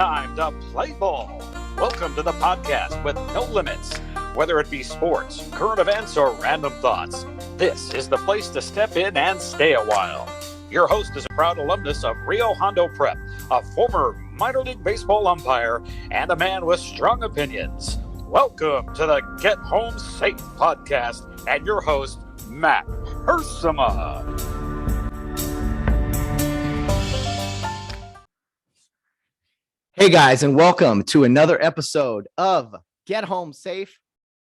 time to play ball. Welcome to the podcast with no limits. Whether it be sports, current events, or random thoughts, this is the place to step in and stay a while. Your host is a proud alumnus of Rio Hondo Prep, a former minor league baseball umpire, and a man with strong opinions. Welcome to the Get Home Safe podcast and your host, Matt Hersema. Hey guys, and welcome to another episode of Get Home Safe.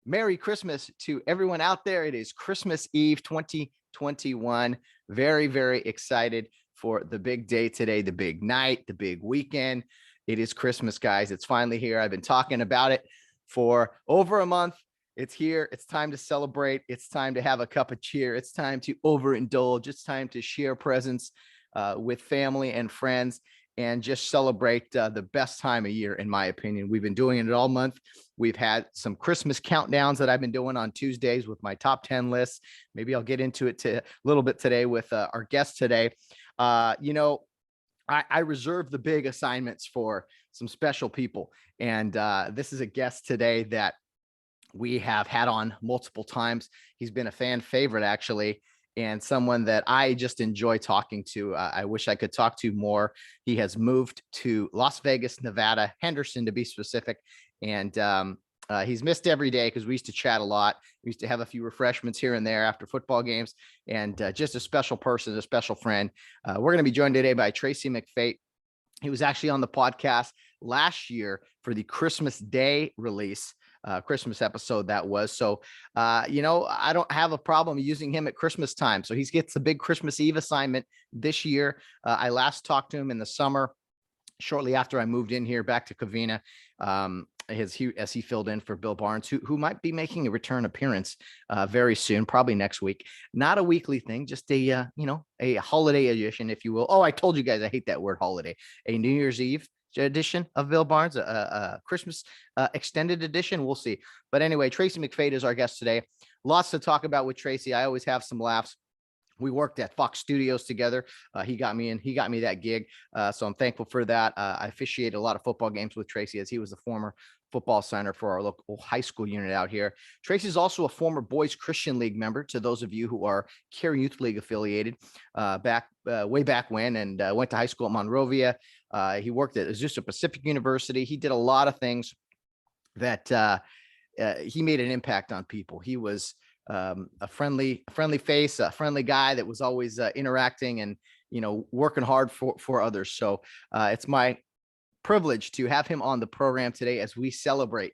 Merry Christmas to everyone out there. It is Christmas Eve 2021. Very, very excited for the big day today, the big night, the big weekend. It is Christmas, guys. It's finally here. I've been talking about it for over a month. It's here. It's time to celebrate. It's time to have a cup of cheer. It's time to overindulge. It's time to share presents with family and friends and just celebrate the best time of year, in my opinion. We've been doing it all month. We've had some Christmas countdowns that I've been doing on Tuesdays with my top 10 lists. Maybe I'll get into it a little bit today with our guest today. I reserve the big assignments for some special people. And this is a guest today that we have had on multiple times. He's been a fan favorite, actually, and someone that I just enjoy talking to. I wish I could talk to more. He has moved to Las Vegas, Nevada, Henderson to be specific. And he's missed every day because we used to chat a lot. We used to have a few refreshments here and there after football games, and just a special person, a special friend. We're going to be joined today by Tracy McFate. He was actually on the podcast last year for the Christmas Day release. Christmas episode that was. So, I don't have a problem using him at Christmas time. So he gets a big Christmas Eve assignment this year. I last talked to him in the summer, shortly after I moved in here back to Covina, as he filled in for Bill Barnes, who might be making a return appearance very soon, probably next week. Not a weekly thing, just a holiday edition, if you will. Oh, I told you guys I hate that word holiday. A New Year's Eve edition of Bill Barnes, a Christmas extended edition. We'll see. But anyway, Tracy McFate is our guest today. Lots to talk about with Tracy. I always have some laughs. We worked at Fox Studios together. He got me that gig. So I'm thankful for that. I officiated a lot of football games with Tracy, as he was the former football center for our local high school unit out here. Tracy is also a former Boys Christian League member, to those of you who are Care Youth League affiliated, way back when, and went to high school at Monrovia. He worked at Azusa Pacific University. He did a lot of things that he made an impact on people. He was a friendly face, a friendly guy that was always interacting and, working hard for others. So it's my privilege to have him on the program today as we celebrate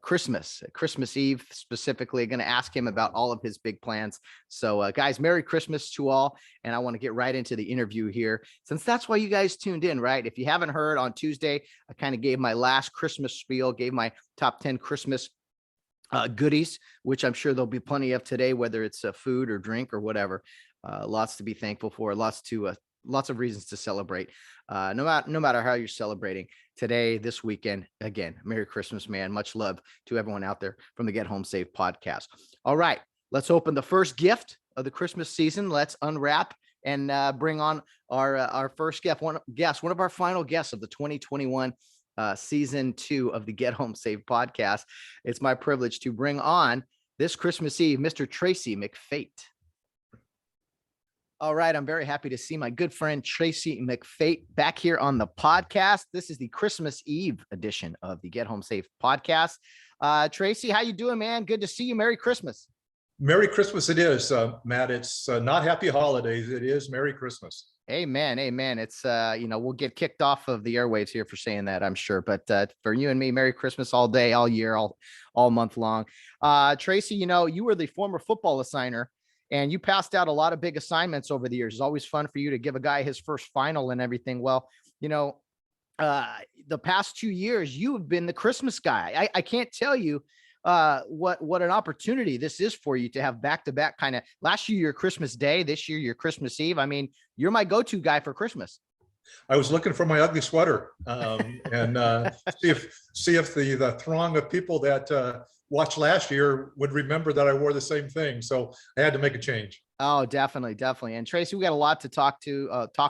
Christmas Eve. Specifically, going to ask him about all of his big plans. So guys, Merry Christmas to all. And I want to get right into the interview here, since that's why you guys tuned in, right? If you haven't heard, on Tuesday, I kind of gave my last Christmas spiel, gave my top 10 Christmas goodies, which I'm sure there'll be plenty of today, whether it's food or drink or whatever. Lots to be thankful for, lots of reasons to celebrate. No matter how you're celebrating today, this weekend. Again, Merry Christmas, man. Much love to everyone out there from the Get Home Safe podcast. All right, let's open the first gift of the Christmas season. Let's unwrap and bring on our first guest, one of our final guests of the 2021 season 2 of the Get Home Safe podcast. It's my privilege to bring on this Christmas Eve, Mr. Tracy McFate. All right, I'm very happy to see my good friend Tracy McFate back here on the podcast. This is the Christmas Eve edition of the Get Home Safe podcast. Tracy, how you doing, man? Good to see you. Merry Christmas. Merry Christmas it is, Matt. It's not happy holidays. It is Merry Christmas. Amen. Amen. It's, we'll get kicked off of the airwaves here for saying that, I'm sure. But for you and me, Merry Christmas all day, all year, all month long. Tracy, you were the former football assigner, and you passed out a lot of big assignments over the years. It's always fun for you to give a guy his first final and everything. Well, the past 2 years, you have been the Christmas guy. I can't tell you what an opportunity this is for you to have back-to-back kind of. Last year, your Christmas Day, this year, your Christmas Eve. I mean, you're my go-to guy for Christmas. I was looking for my ugly sweater and see if the throng of people that watched last year would remember that I wore the same thing. So I had to make a change. Oh, definitely. And Tracy, we got a lot to talk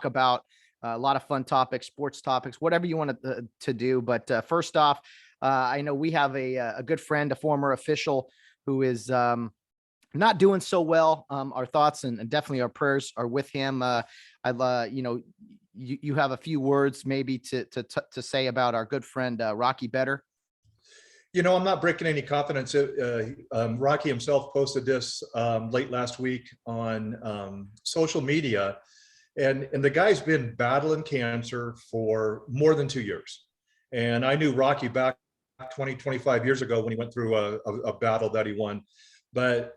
about a lot of fun topics, sports topics, whatever you want to do. But first off, I know we have a good friend, a former official who is not doing so well. Our thoughts and definitely our prayers are with him. You have a few words maybe to say about our good friend Rocky Better. I'm not breaking any confidence. Rocky himself posted this late last week on social media, and the guy's been battling cancer for more than 2 years. And I knew Rocky back 25 years ago when he went through a battle that he won. But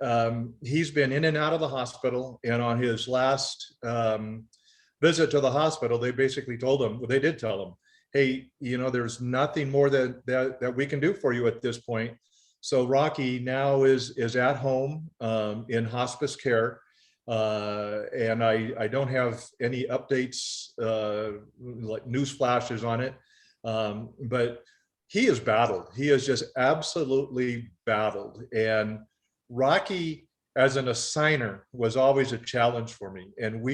he's been in and out of the hospital. And on his last visit to the hospital, they basically told him, well, they did tell him, hey, there's nothing more that we can do for you at this point. So Rocky now is at home in hospice care. And I don't have any updates, like news flashes on it. But he has battled. He has just absolutely battled. And Rocky, as an assigner, was always a challenge for me. And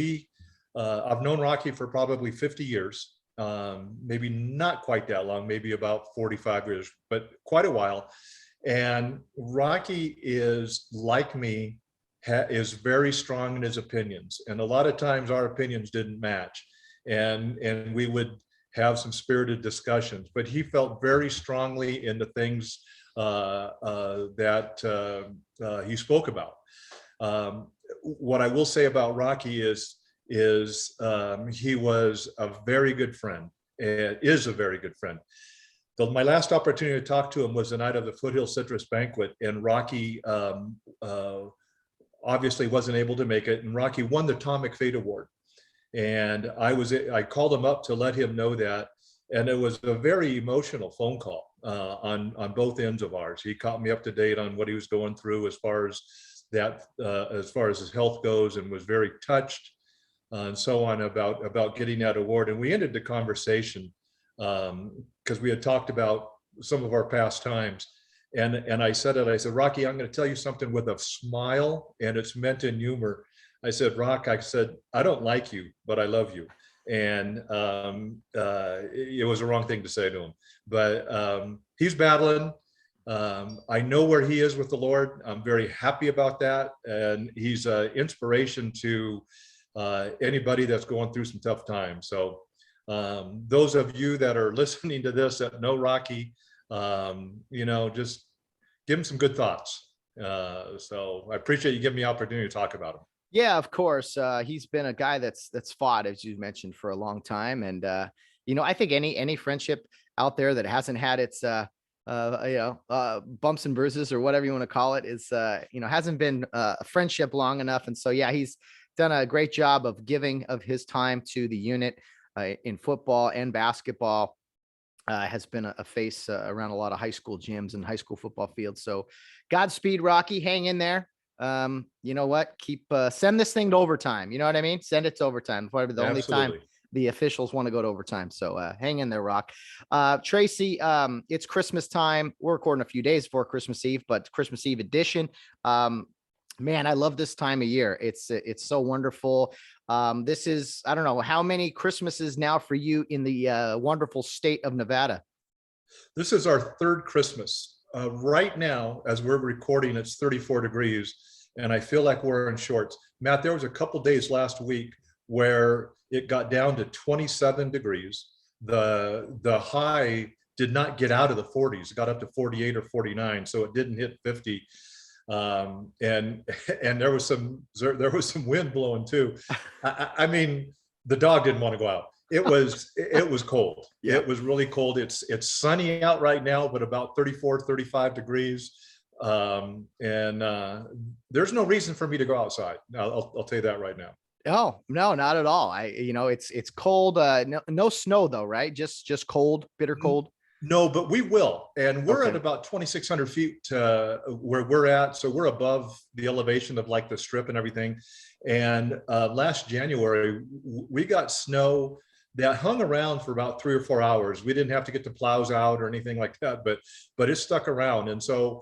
I've known Rocky for probably 50 years, maybe not quite that long, maybe about 45 years, but quite a while. And Rocky is like me, is very strong in his opinions. And a lot of times our opinions didn't match. And we would have some spirited discussions, but he felt very strongly in the things that he spoke about. What I will say about Rocky is he was a very good friend, and is a very good friend. My last opportunity to talk to him was the night of the Foothill Citrus Banquet, and Rocky obviously wasn't able to make it, and Rocky won the Tom McFate Award. And I called him up to let him know that. And it was a very emotional phone call on both ends of ours. He caught me up to date on what he was going through as far as his health goes, and was very touched and so on about getting that award. And we ended the conversation because we had talked about some of our past times. And I said, Rocky, I'm going to tell you something with a smile, and it's meant in humor. I said, Rock, I don't like you, but I love you. And it was the wrong thing to say to him. But he's battling. I know where he is with the Lord. I'm very happy about that. And he's an inspiration to anybody that's going through some tough times. So those of you that are listening to this that know Rocky, just give him some good thoughts. So I appreciate you giving me the opportunity to talk about him. Yeah, of course. He's been a guy that's fought, as you mentioned, for a long time. And, I think any friendship out there that hasn't had its, bumps and bruises, or whatever you want to call it, is, hasn't been a friendship long enough. And so, yeah, he's done a great job of giving of his time to the unit in football and basketball. Has been a face around a lot of high school gyms and high school football fields. So Godspeed, Rocky. Hang in there. You know what? Send this thing to overtime. You know what I mean? Send it to overtime. Probably the only time the officials want to go to overtime. So hang in there, Rock. Tracy, it's Christmas time. We're recording a few days before Christmas Eve, but Christmas Eve edition. Man, I love this time of year. It's so wonderful. This is, I don't know, how many Christmases now for you in the wonderful state of Nevada? This is our third Christmas. Right now, as we're recording, it's 34 degrees, and I feel like we're in shorts. Matt, there was a couple days last week where it got down to 27 degrees. The high did not get out of the 40s. It got up to 48 or 49, so it didn't hit 50. And there was some wind blowing too. I mean, the dog didn't want to go out. It was cold. Yeah. It was really cold. It's sunny out right now, but about 34, 35 degrees. And there's no reason for me to go outside. I'll tell you that right now. Oh, no, not at all. It's cold. No snow though, right? Just cold, bitter cold. No, but we will. And we're at about 2,600 feet where we're at. So we're above the elevation of like the strip and everything. And last January, we got snow that hung around for about 3 or 4 hours. We didn't have to get the plows out or anything like that, but it stuck around. And so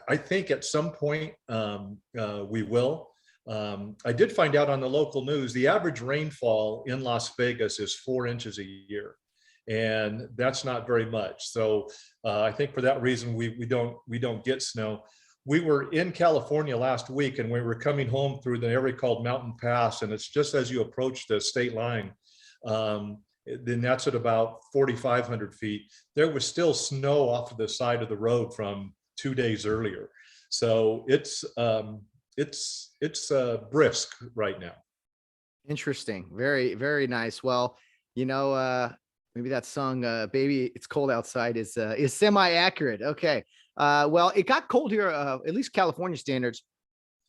I think at some point we will. I did find out on the local news, the average rainfall in Las Vegas is 4 inches a year. And that's not very much. So I think for that reason, we don't get snow. We were in California last week, and we were coming home through the area called Mountain Pass, and it's just as you approach the state line. Then that's at about 4,500 feet. There was still snow off of the side of the road from 2 days earlier. So it's brisk right now. Interesting. Very, very nice. Well, maybe that song, Baby, It's Cold Outside is semi-accurate. Okay. Well, it got cold here, at least California standards,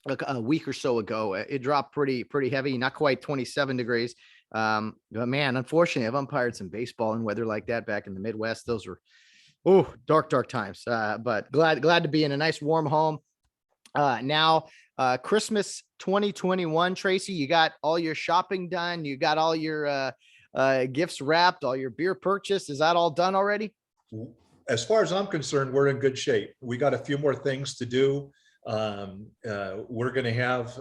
like a week or so ago. It dropped pretty heavy, not quite 27 degrees. But man, unfortunately, I've umpired some baseball and weather like that back in the Midwest. Those were, dark times. But glad to be in a nice warm home. Now, Christmas 2021, Tracy, you got all your shopping done. You got all your gifts wrapped, all your beer purchased. Is that all done already? As far as I'm concerned, we're in good shape. We got a few more things to do. We're going to have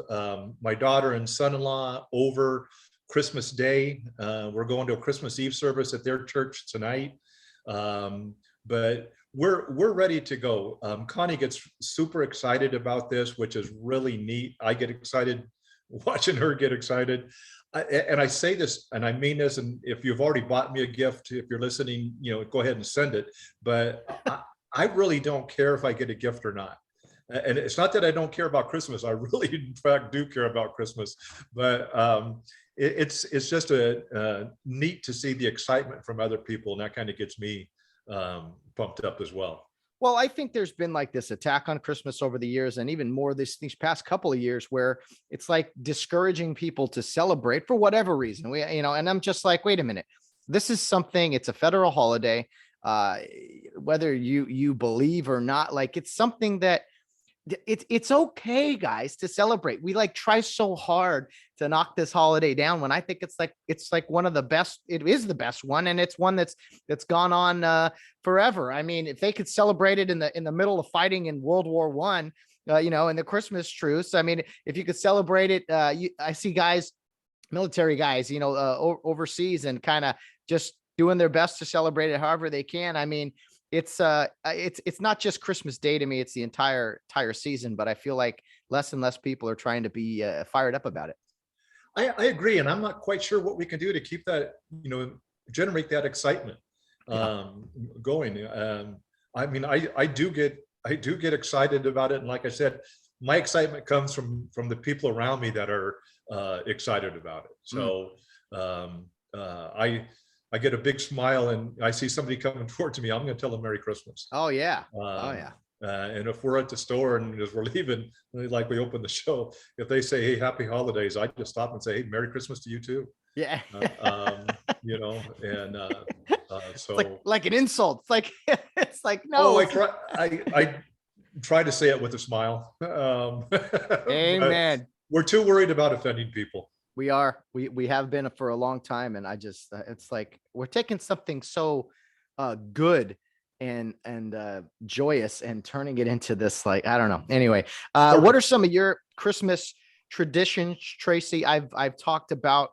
my daughter and son-in-law over Christmas Day. We're going to a Christmas Eve service at their church tonight. But we're ready to go. Connie gets super excited about this, which is really neat. I get excited watching her get excited. And I say this, and I mean this, and if you've already bought me a gift, if you're listening, go ahead and send it. But I really don't care if I get a gift or not. And it's not that I don't care about Christmas. I really, in fact, do care about Christmas. But it's just neat to see the excitement from other people, and that kind of gets me pumped up as well. Well, I think there's been like this attack on Christmas over the years, and even more these past couple of years, where it's like discouraging people to celebrate for whatever reason. And I'm just like, wait a minute, this is something. It's a federal holiday, whether you believe or not. Like, it's something that it's okay, guys, to celebrate. We like try so hard to knock this holiday down, when I think it's like one of the best. It is the best one, and it's one that's gone on forever. I mean, if they could celebrate it in the middle of fighting in World War I, in the Christmas truce. I mean, if you could celebrate it, I see guys, military guys, overseas, and kind of just doing their best to celebrate it however they can. I mean, it's not just Christmas Day to me. It's the entire season, but I feel like less and less people are trying to be fired up about it. I agree. And I'm not quite sure what we can do to keep that, generate that excitement going. I mean, I do get excited about it. And like I said, my excitement comes from the people around me that are excited about it. So I get a big smile, and I see somebody coming towards me, I'm going to tell them Merry Christmas. Oh yeah. And if we're at the store and as we're leaving, like we open the show, if they say, "Hey, happy holidays," I just stop and say, "Hey, Merry Christmas to you too." Yeah. So like an insult. It's like it's like, no. I try to say it with a smile. Amen. We're too worried about offending people. We are. We have been for a long time, and I just it's like we're taking something so good and joyous and turning it into this, like, I don't know. Anyway, what are some of your Christmas traditions, Tracy? I've talked about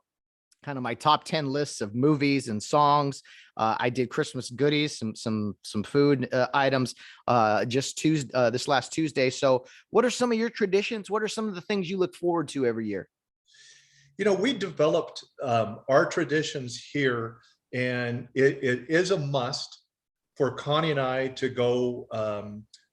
kind of my top 10 lists of movies and songs. I did Christmas goodies, some food items just this last Tuesday. So what are some of your traditions? What are some of the things you look forward to every year? We developed our traditions here, and it is a must for Connie and I to go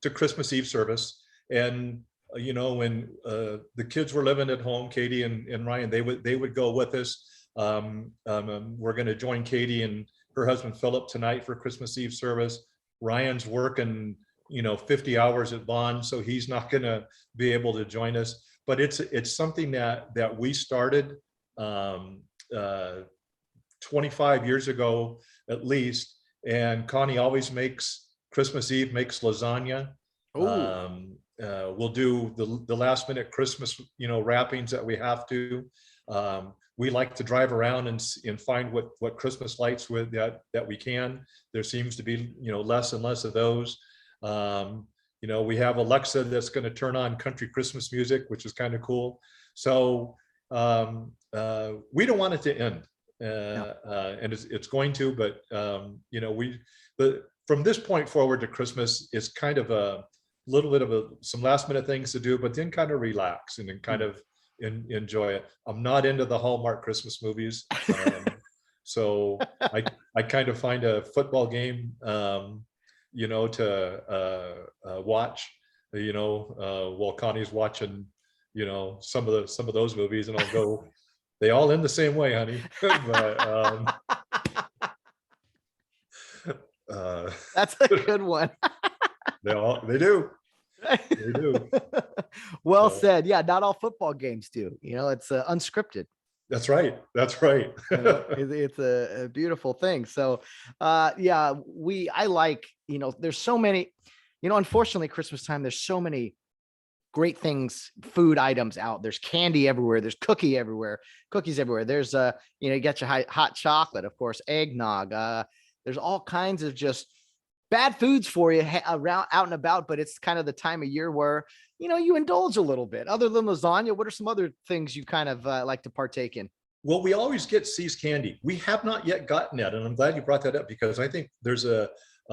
to Christmas Eve service. And when the kids were living at home, Katie and Ryan, they would go with us. We're going to join Katie and her husband Philip tonight for Christmas Eve service. Ryan's working 50 hours at Bond, so he's not going to be able to join us. But it's something that we started 25 years ago at least, and Connie always makes Christmas Eve, makes lasagna. We'll do the last minute Christmas wrappings that we have to. We like to drive around and find what Christmas lights that we can. There seems to be less and less of those. We have Alexa that's going to turn on country Christmas music, which is kind of cool. So we don't want it to end, and it's going to. But from this point forward to Christmas, it's kind of a little bit of some last minute things to do, but then kind of relax and then kind of enjoy it. I'm not into the Hallmark Christmas movies, so I kind of find a football game, to watch, while Connie's watching, some of those movies, and I'll go, they all end the same way, honey. But that's a good one. they do. They do. Well said. Yeah, not all football games do. It's unscripted. That's right. That's right. It's a beautiful thing. So, I like, there's so many, unfortunately, Christmas time, there's so many great things, food items out. There's candy everywhere. There's cookies everywhere. There's, you got your hot chocolate, of course, eggnog. There's all kinds of just bad foods for you around, out and about, but it's kind of the time of year where, you indulge a little bit. Other than lasagna, what are some other things you kind of like to partake in? Well, we always get See's candy. We have not yet gotten that, and I'm glad you brought that up, because I think there's a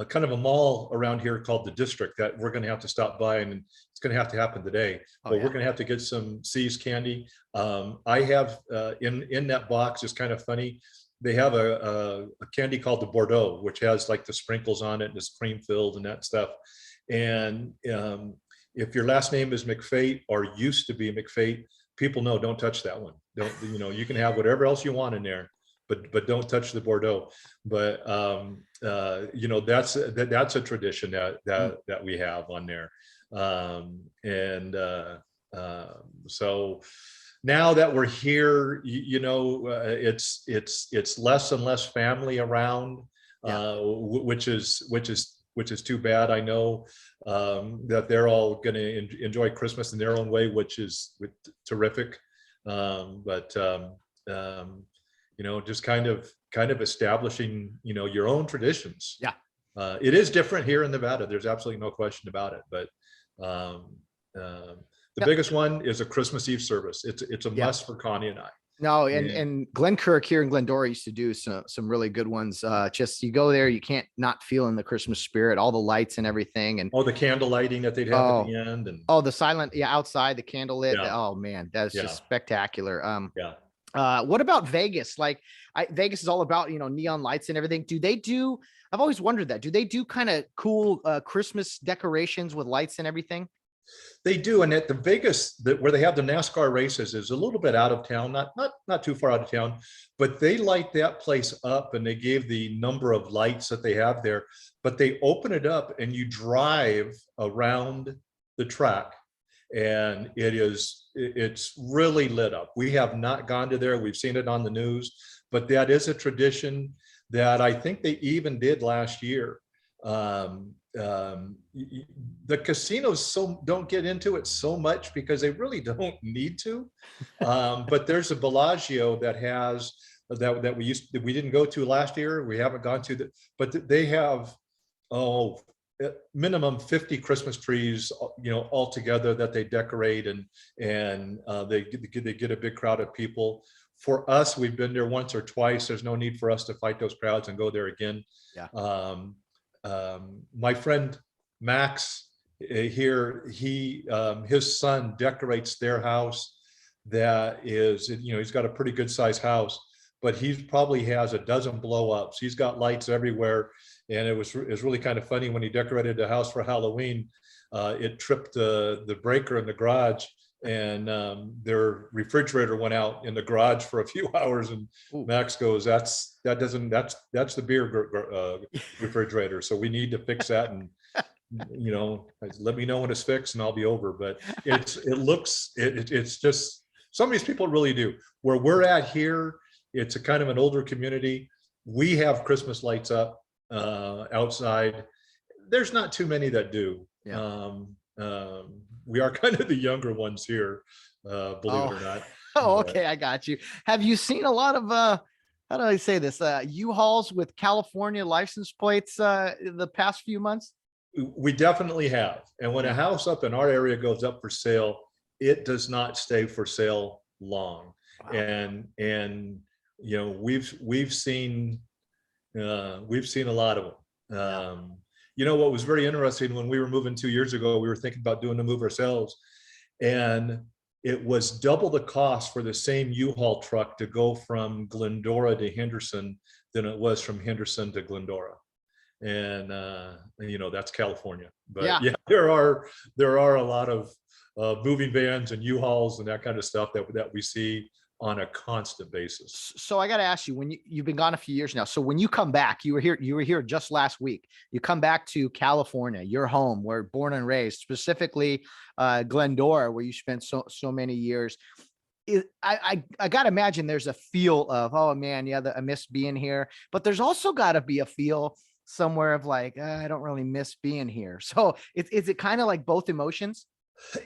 kind of a mall around here called the District that we're going to have to stop by, and it's going to have to happen today. But we're going to have to get some See's candy. I have in that box, it's kind of funny, they have a candy called the Bordeaux, which has like the sprinkles on it and it's cream filled and that stuff. And if your last name is McFate or used to be McFate, people know, don't touch that one. Don't, you can have whatever else you want in there, but don't touch the Bordeaux. But that's a tradition that we have on there. So now that we're here, it's less and less family around, which is too bad. I know that they're all going to enjoy Christmas in their own way, which is terrific. Just kind of establishing, your own traditions. Yeah. It is different here in Nevada. There's absolutely no question about it. But the biggest one is a Christmas Eve service. It's a must for Connie and I. No, and Glenkirk here in Glendora used to do some really good ones. Just you go there, you can't not feel in the Christmas spirit, all the lights and everything. And the candle lighting that they'd have at the end. And the silent, outside, the candle lit. Yeah. Oh man, that's just spectacular. What about Vegas? Like Vegas is all about, neon lights and everything. I've always wondered that. Do they do kind of cool Christmas decorations with lights and everything? They do, and at the Vegas, where they have the NASCAR races, is a little bit out of town, not too far out of town, but they light that place up, and they gave the number of lights that they have there, but they open it up and you drive around the track, and it's really lit up. We have not gone to there. We've seen it on the news, but that is a tradition that I think they even did last year. The casinos don't get into it so much because they really don't need to. But there's a Bellagio that has that we didn't go to last year. We haven't gone to but they have minimum 50 Christmas trees, all together that they decorate, and they get a big crowd of people. For us, we've been there once or twice. There's no need for us to fight those crowds and go there again. Yeah. My friend Max here, his son decorates their house. That is, he's got a pretty good sized house, but he probably has a dozen blow ups. He's got lights everywhere. And it was really kind of funny when he decorated the house for Halloween. It tripped the breaker in the garage, and their refrigerator went out in the garage for a few hours. And Max goes, that's the beer refrigerator. So we need to fix that. And let me know when it's fixed and I'll be over. But it's just, some of these people really do. Where we're at here, it's a kind of an older community. We have Christmas lights up outside. There's not too many that do. Yeah. We are kind of the younger ones here, believe it or not. Okay, I got you. Have you seen a lot of how do I say this, U-Hauls with California license plates the past few months? We definitely have. And when a house up in our area goes up for sale, it does not stay for sale long. Wow. And you know, we've seen a lot of them. You know, what was very interesting, when we were moving 2 years ago, we were thinking about doing the move ourselves, and it was double the cost for the same U-Haul truck to go from Glendora to Henderson than it was from Henderson to Glendora. And you know, that's California. But yeah, there are a lot of moving vans and U-Hauls and that kind of stuff that we see on a constant basis. So I got to ask you, when you've been gone a few years now, so when you come back, you were here just last week, you come back to California, your home, where born and raised, specifically Glendora, where you spent so many years. I got to imagine there's a feel of, oh man, yeah, I miss being here, but there's also got to be a feel somewhere of like, I don't really miss being here. So is it kind of like both emotions?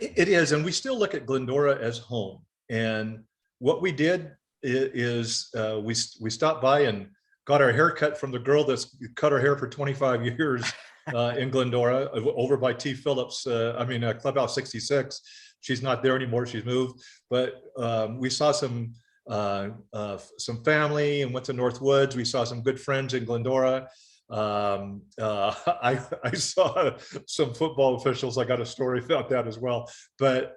It is, and we still look at Glendora as home. And what we did is we stopped by and got our hair cut from the girl that's cut her hair for 25 years in Glendora, over by T. Phillips. Clubhouse 66. She's not there anymore. She's moved. But we saw some family and went to North Woods. We saw some good friends in Glendora. I saw some football officials. I got a story about that as well. But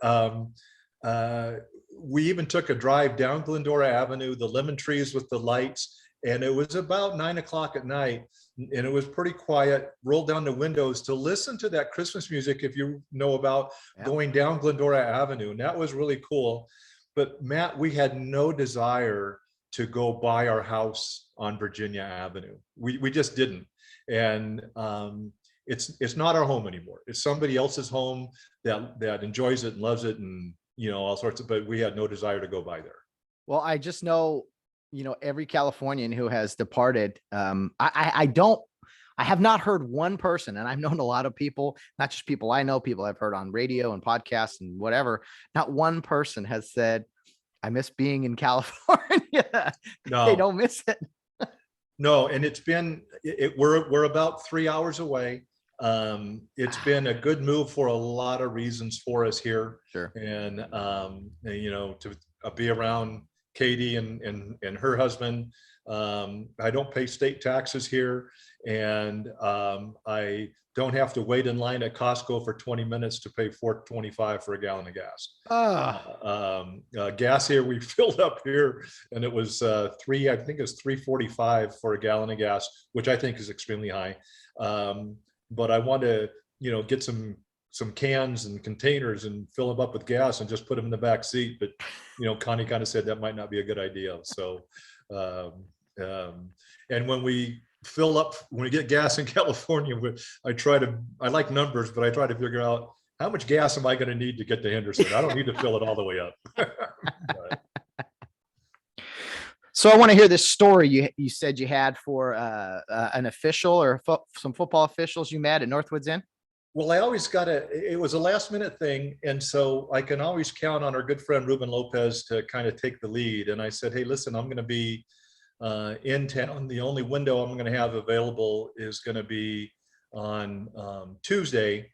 we even took a drive down Glendora Avenue, the lemon trees with the lights, and it was about 9 o'clock at night, and it was pretty quiet. Rolled down the windows to listen to that Christmas music, if you know about going down Glendora Avenue, and that was really cool. But Matt, we had no desire to go buy our house on Virginia Avenue. We just didn't. And it's not our home anymore. It's somebody else's home that enjoys it and loves it, and you know, all sorts of, but we had no desire to go by there. Well, I just know, you know, every Californian who has departed, I have not heard one person, and I've known a lot of people, not just people I know, people I've heard on radio and podcasts and whatever. Not one person has said, I miss being in California. No. They don't miss it. No, and we're about 3 hours away. It's been a good move for a lot of reasons for us here. Sure. And you know, to be around Katie and her husband. I don't pay state taxes here, and I don't have to wait in line at Costco for 20 minutes to pay $4.25 for a gallon of gas. Gas here, we filled up here, and it was $3.45 for a gallon of gas, which I think is extremely high. But I want to, you know, get some cans and containers and fill them up with gas and just put them in the back seat. But, you know, Connie kind of said that might not be a good idea. So, and when we get gas in California, I like numbers, but I try to figure out how much gas am I going to need to get to Henderson? I don't need to fill it all the way up. So I want to hear this story you said you had for an official or some football officials you met at Northwoods Inn. Well, it was a last minute thing. And so I can always count on our good friend, Ruben Lopez, to kind of take the lead. And I said, hey, listen, I'm going to be in town. The only window I'm going to have available is going to be on Tuesday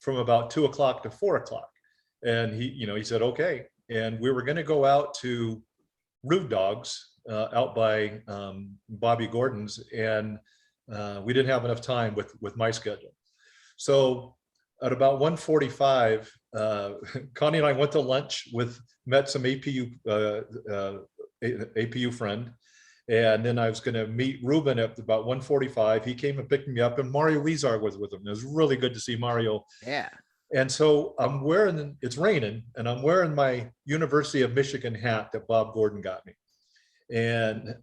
from about 2 o'clock to 4 o'clock. And he said, okay. And we were going to go out to Rude Dogs out by Bobby Gordon's. And we didn't have enough time with my schedule. So at about 1:45, Connie and I went to lunch met some APU friend. And then I was going to meet Ruben at about 1:45. He came and picked me up, and Mario Weezar was with him. It was really good to see Mario. Yeah. And so it's raining, and I'm wearing my University of Michigan hat that Bob Gordon got me. And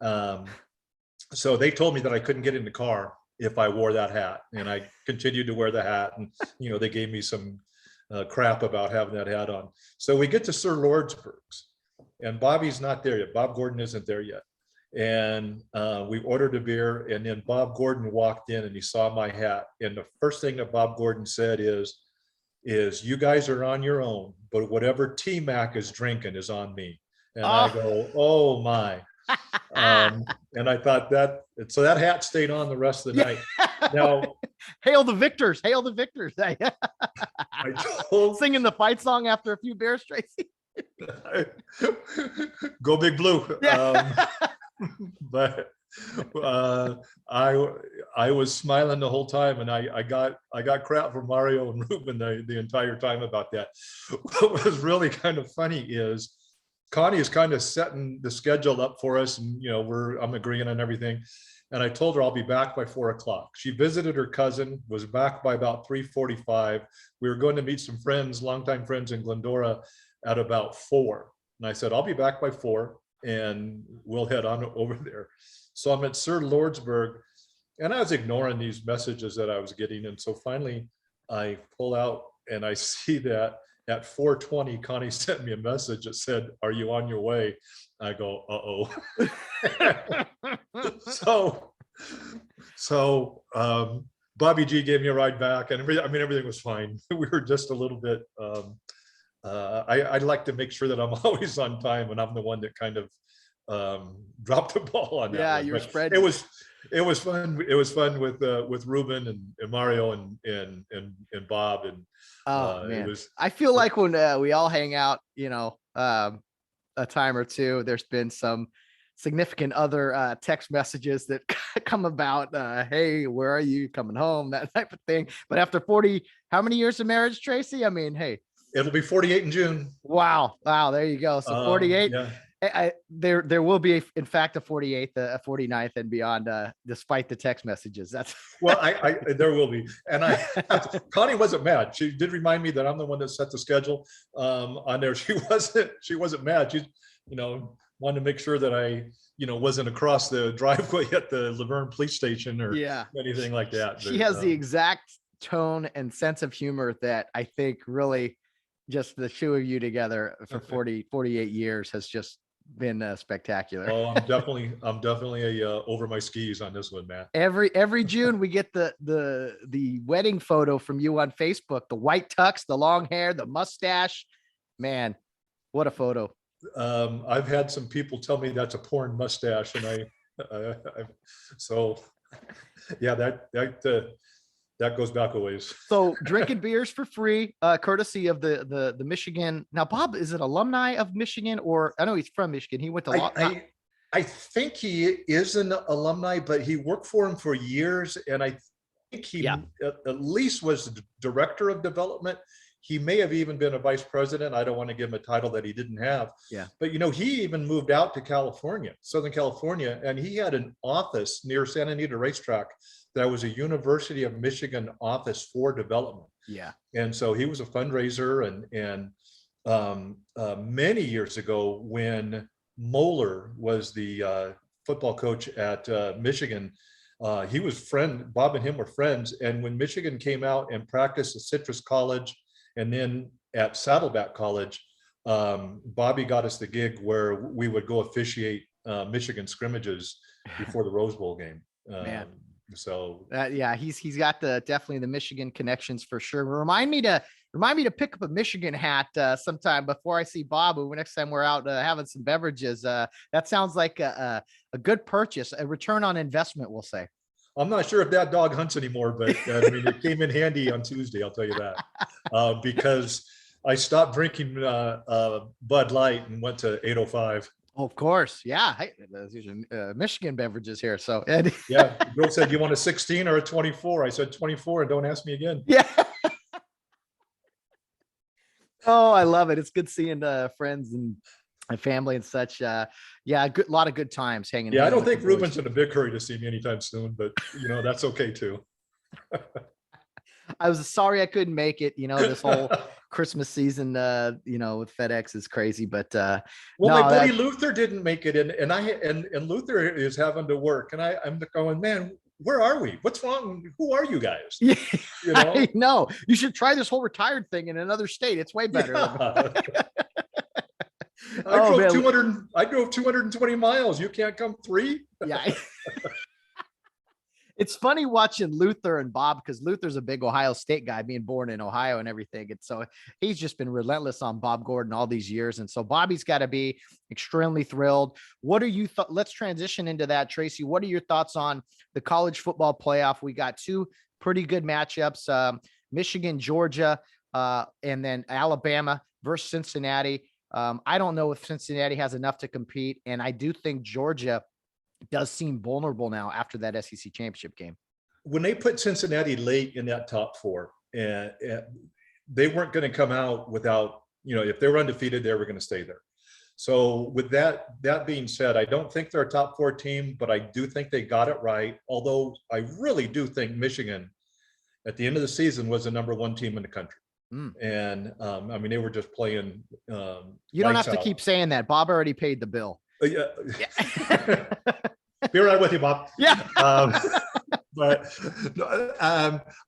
so they told me that I couldn't get in the car if I wore that hat, and I continued to wear the hat. And, they gave me some crap about having that hat on. So we get to Sir Lordsburg's, and Bobby's not there yet. Bob Gordon isn't there yet. And we ordered a beer, and then Bob Gordon walked in and he saw my hat. And the first thing that Bob Gordon said is you guys are on your own, but whatever T-Mac is drinking is on me. And I go, oh my. And I thought so that hat stayed on the rest of the night. Now, Hail the victors. Hail the victors. I told Singing the fight song after a few beers, Tracy. Go Big Blue. Yeah. But I was smiling the whole time, and I got crap from Mario and Ruben the entire time about that. What was really kind of funny is Connie is kind of setting the schedule up for us, and I'm agreeing on everything. And I told her I'll be back by 4:00. She visited her cousin, was back by about 3:45. We were going to meet some friends, longtime friends in Glendora, at about 4. And I said, I'll be back by 4 and we'll head on over there. So I'm at Sir Lordsburg, and I was ignoring these messages that I was getting. And so finally I pull out and I see that at 4:20, Connie sent me a message that said, "Are you on your way?" I go, So Bobby G gave me a ride back, and everything was fine. We were just a little bit, I'd like to make sure that I'm always on time, and I'm the one that kind of dropped the ball on that. Yeah, one. you're But spreading. it was fun. It was fun with Ruben and Mario and Bob. And man, I feel like when we all hang out, a time or two, there's been some significant other text messages that come about. Hey, where are you coming home? That type of thing. But after 40, how many years of marriage, Tracy? I mean, hey, it'll be 48 in June. Wow. There you go. So 48. Yeah. There will be, in fact, a 48th, a 49th, and beyond, despite the text messages. That's well, there will be. And Connie wasn't mad. She did remind me that I'm the one that set the schedule on there. She wasn't mad. She, wanted to make sure that I, wasn't across the driveway at the Laverne police station or anything like that. She has the exact tone and sense of humor that I think really just the two of you together for 48 years has just been spectacular. Oh, I'm definitely over my skis on this one, Matt. Every June we get the wedding photo from you on Facebook, the white tux, the long hair, the mustache. Man, what a photo. I've had some people tell me that's a porn mustache, and so yeah, that goes back a ways. So drinking beers for free, courtesy of the Michigan. Now, Bob, is it alumni of Michigan, or I know he's from Michigan. He went to I think he is an alumni, but he worked for him for years, and I think he at least was the director of development. He may have even been a vice president. I don't want to give him a title that he didn't have. Yeah. But he even moved out to California, Southern California, and he had an office near Santa Anita Racetrack that was a University of Michigan office for development. Yeah. And so he was a fundraiser, and many years ago when Moeller was the football coach at Michigan, he was Bob and him were friends. And when Michigan came out and practiced at Citrus College and then at Saddleback College, Bobby got us the gig where we would go officiate Michigan scrimmages before the Rose Bowl game. Man. So he's got definitely the Michigan connections for sure. Remind me to pick up a Michigan hat sometime before I see Bob. Next time we're out having some beverages. That sounds like a good purchase, a return on investment, we'll say. I'm not sure if that dog hunts anymore, but it came in handy on Tuesday. I'll tell you that, because I stopped drinking Bud Light and went to 805. Oh, of course. Yeah. Hey, these are Michigan beverages here. So yeah, the girl said, "You want a 16 or a 24?" I said 24, and don't ask me again. Yeah. Oh, I love it. It's good seeing friends and family and such. A lot of good times hanging. Yeah, I don't think Ruben's in a big hurry to see me anytime soon, but that's okay too. I was sorry I couldn't make it. This whole Christmas season, with FedEx is crazy. But my buddy Luther didn't make it, and Luther is having to work, and I'm going, man, where are we? What's wrong? Who are you guys? Yeah, I know. You should try this whole retired thing in another state. It's way better. Yeah. I drove 220 miles. You can't come 3? Yeah. It's funny watching Luther and Bob, because Luther's a big Ohio State guy, being born in Ohio and everything. And so he's just been relentless on Bob Gordon all these years. And so Bobby's got to be extremely thrilled. What are you let's transition into that, Tracy. What are your thoughts on the college football playoff? We got two pretty good matchups, Michigan, Georgia, and then Alabama versus Cincinnati. I don't know if Cincinnati has enough to compete. And I do think Georgia does seem vulnerable now after that SEC championship game. When they put Cincinnati late in that top four, and they weren't going to come out without, if they were undefeated, they were going to stay there. So with that being said, I don't think they're a top four team, but I do think they got it right. Although I really do think Michigan at the end of the season was the number one team in the country. And I mean, they were just playing. You don't have to keep saying that. Bob already paid the bill. Yeah. Be right with you, Bob. Yeah. But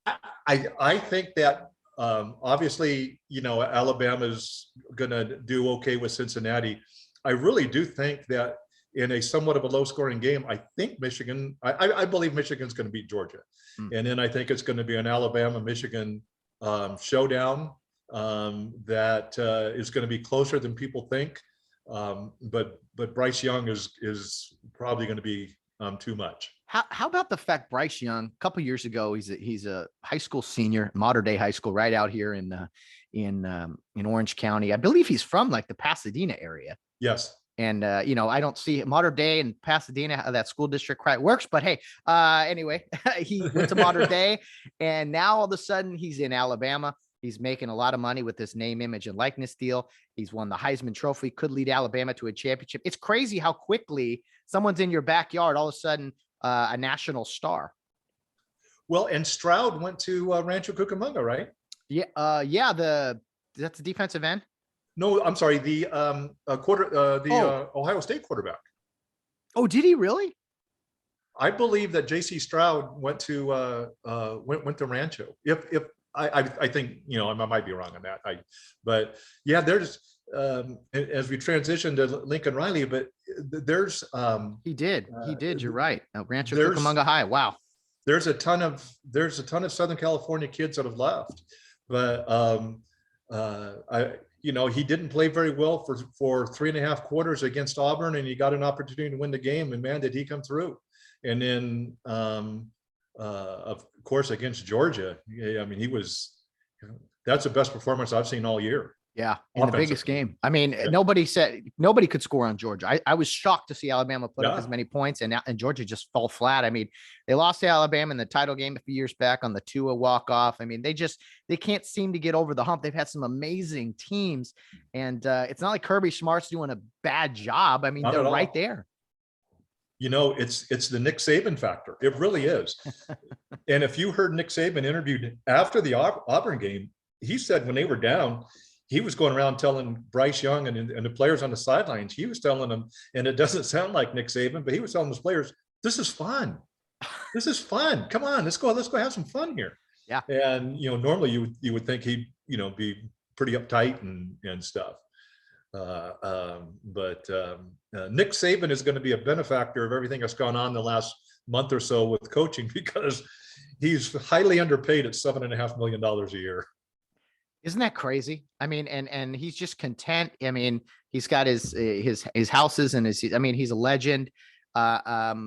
I think that obviously, Alabama's going to do okay with Cincinnati. I really do think that in a somewhat of a low scoring game, I think Michigan, I believe Michigan's going to beat Georgia. And then I think it's going to be an Alabama-Michigan showdown that is going to be closer than people think. But Bryce Young is probably going to be too much. How about the fact Bryce Young, a couple of years ago, he's a high school senior, modern day high school, right out here in Orange County. I believe he's from like the Pasadena area. Yes. And I don't see modern day in Pasadena how that school district quite works, but hey, anyway, he went to modern day, and now all of a sudden he's in Alabama. He's making a lot of money with this name, image, and likeness deal. He's won the Heisman Trophy, could lead Alabama to a championship. It's crazy how quickly someone's in your backyard, all of a sudden, a national star. Well, and Stroud went to Rancho Cucamonga, right? Yeah. That's the defensive end. No, I'm sorry. The Ohio State quarterback. Oh, did he really? I believe that J.C. Stroud went to Rancho. If I think, I might be wrong on that. But yeah, there's as we transition to Lincoln Riley, but there's he did. You're right. Rancho Cucamonga High. Wow. There's a ton of Southern California kids that have left, but he didn't play very well for 3.5 quarters against Auburn, and he got an opportunity to win the game, and man, did he come through. And then of course against Georgia, I mean, that's the best performance I've seen all year. Yeah, in the biggest game. I mean, nobody could score on Georgia. I was shocked to see Alabama put up as many points, and Georgia just fell flat. I mean, they lost to Alabama in the title game a few years back on the Tua walk-off. I mean, they can't seem to get over the hump. They've had some amazing teams, and it's not like Kirby Smart's doing a bad job. I mean, they're right there. It's the Nick Saban factor. It really is. And if you heard Nick Saban interviewed after the Auburn game, he said when they were down, he was going around telling Bryce Young and the players on the sidelines, he was telling them, and it doesn't sound like Nick Saban, but he was telling his players, this is fun. This is fun. Come on, let's go have some fun here. Yeah. And, normally you would think he'd, be pretty uptight and stuff. But Nick Saban is going to be a benefactor of everything that's gone on the last month or so with coaching, because he's highly underpaid at $7.5 million a year. Isn't that crazy? I mean, and he's just content. I mean, he's got his houses and he's a legend.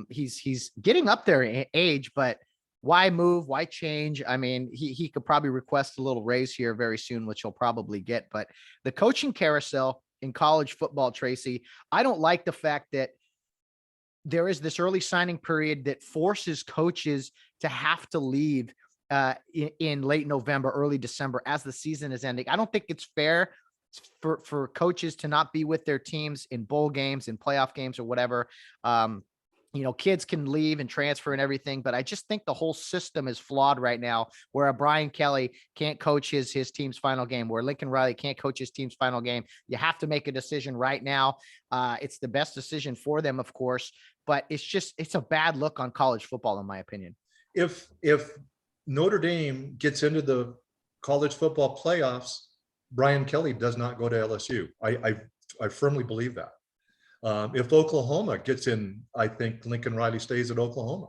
He's getting up there in age, but why move? Why change? I mean, he could probably request a little raise here very soon, which he'll probably get. But the coaching carousel in college football, Tracy, I don't like the fact that there is this early signing period that forces coaches to have to leave in late November, early December as the season is ending. I don't think it's fair for coaches to not be with their teams in bowl games and playoff games or whatever. Kids can leave and transfer and everything, but I just think the whole system is flawed right now, where a Brian Kelly can't coach his team's final game, where Lincoln Riley can't coach his team's final game. You have to make a decision right now. It's the best decision for them, of course, but it's a bad look on college football, in my opinion. If Notre Dame gets into the college football playoffs, Brian Kelly does not go to LSU. I firmly believe that. If Oklahoma gets in, I think Lincoln Riley stays at Oklahoma.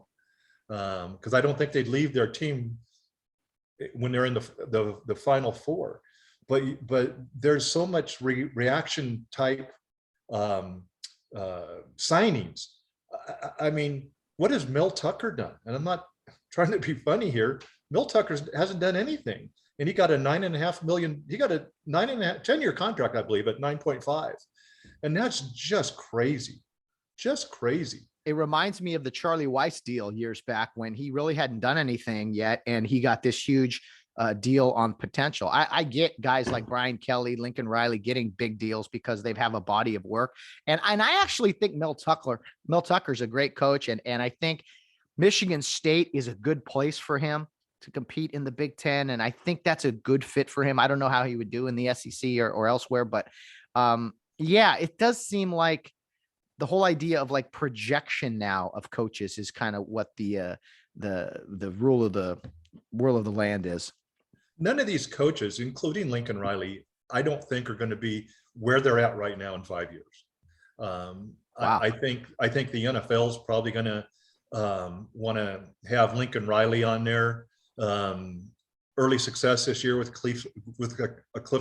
because I don't think they'd leave their team when they're in the Final Four. But there's so much reaction type signings. I mean, what has Mel Tucker done? And I'm not trying to be funny here. Mel Tucker hasn't done anything. And he got a $9.5 million, he got a 10-year contract, I believe, at 9.5. And that's just crazy. Just crazy. It reminds me of the Charlie Weiss deal years back when he really hadn't done anything yet. And he got this huge deal on potential. I get guys like Brian Kelly, Lincoln Riley getting big deals because they have a body of work. And I actually think Mel Tucker's a great coach. And I think Michigan State is a good place for him to compete in the Big Ten. And I think that's a good fit for him. I don't know how he would do in the SEC or elsewhere, but yeah, it does seem like the whole idea of like projection now of coaches is kind of what the rule of the world of the land is. None of these coaches, including Lincoln Riley, I don't think are going to be where they're at right now in 5 years. Wow. I think the NFL is probably going to want to have Lincoln Riley on there. Early success this year with Cliff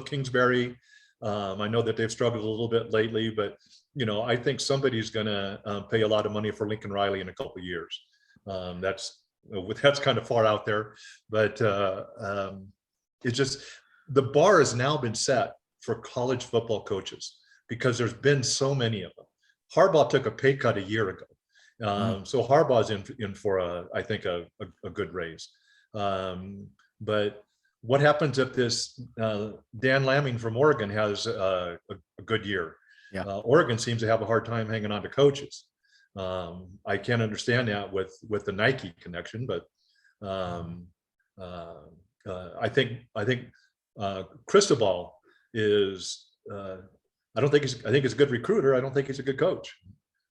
Kingsbury. I know that they've struggled a little bit lately, but I think somebody's going to pay a lot of money for Lincoln Riley in a couple of years. That's kind of far out there, but it's just the bar has now been set for college football coaches because there's been so many of them. Harbaugh took a pay cut a year ago. So Harbaugh's in for I think a good raise. But what happens if this Dan Lamming from Oregon has a good year? Yeah. Oregon seems to have a hard time hanging on to coaches. I can't understand that with the Nike connection, but I think Cristobal is. I think he's a good recruiter. I don't think he's a good coach.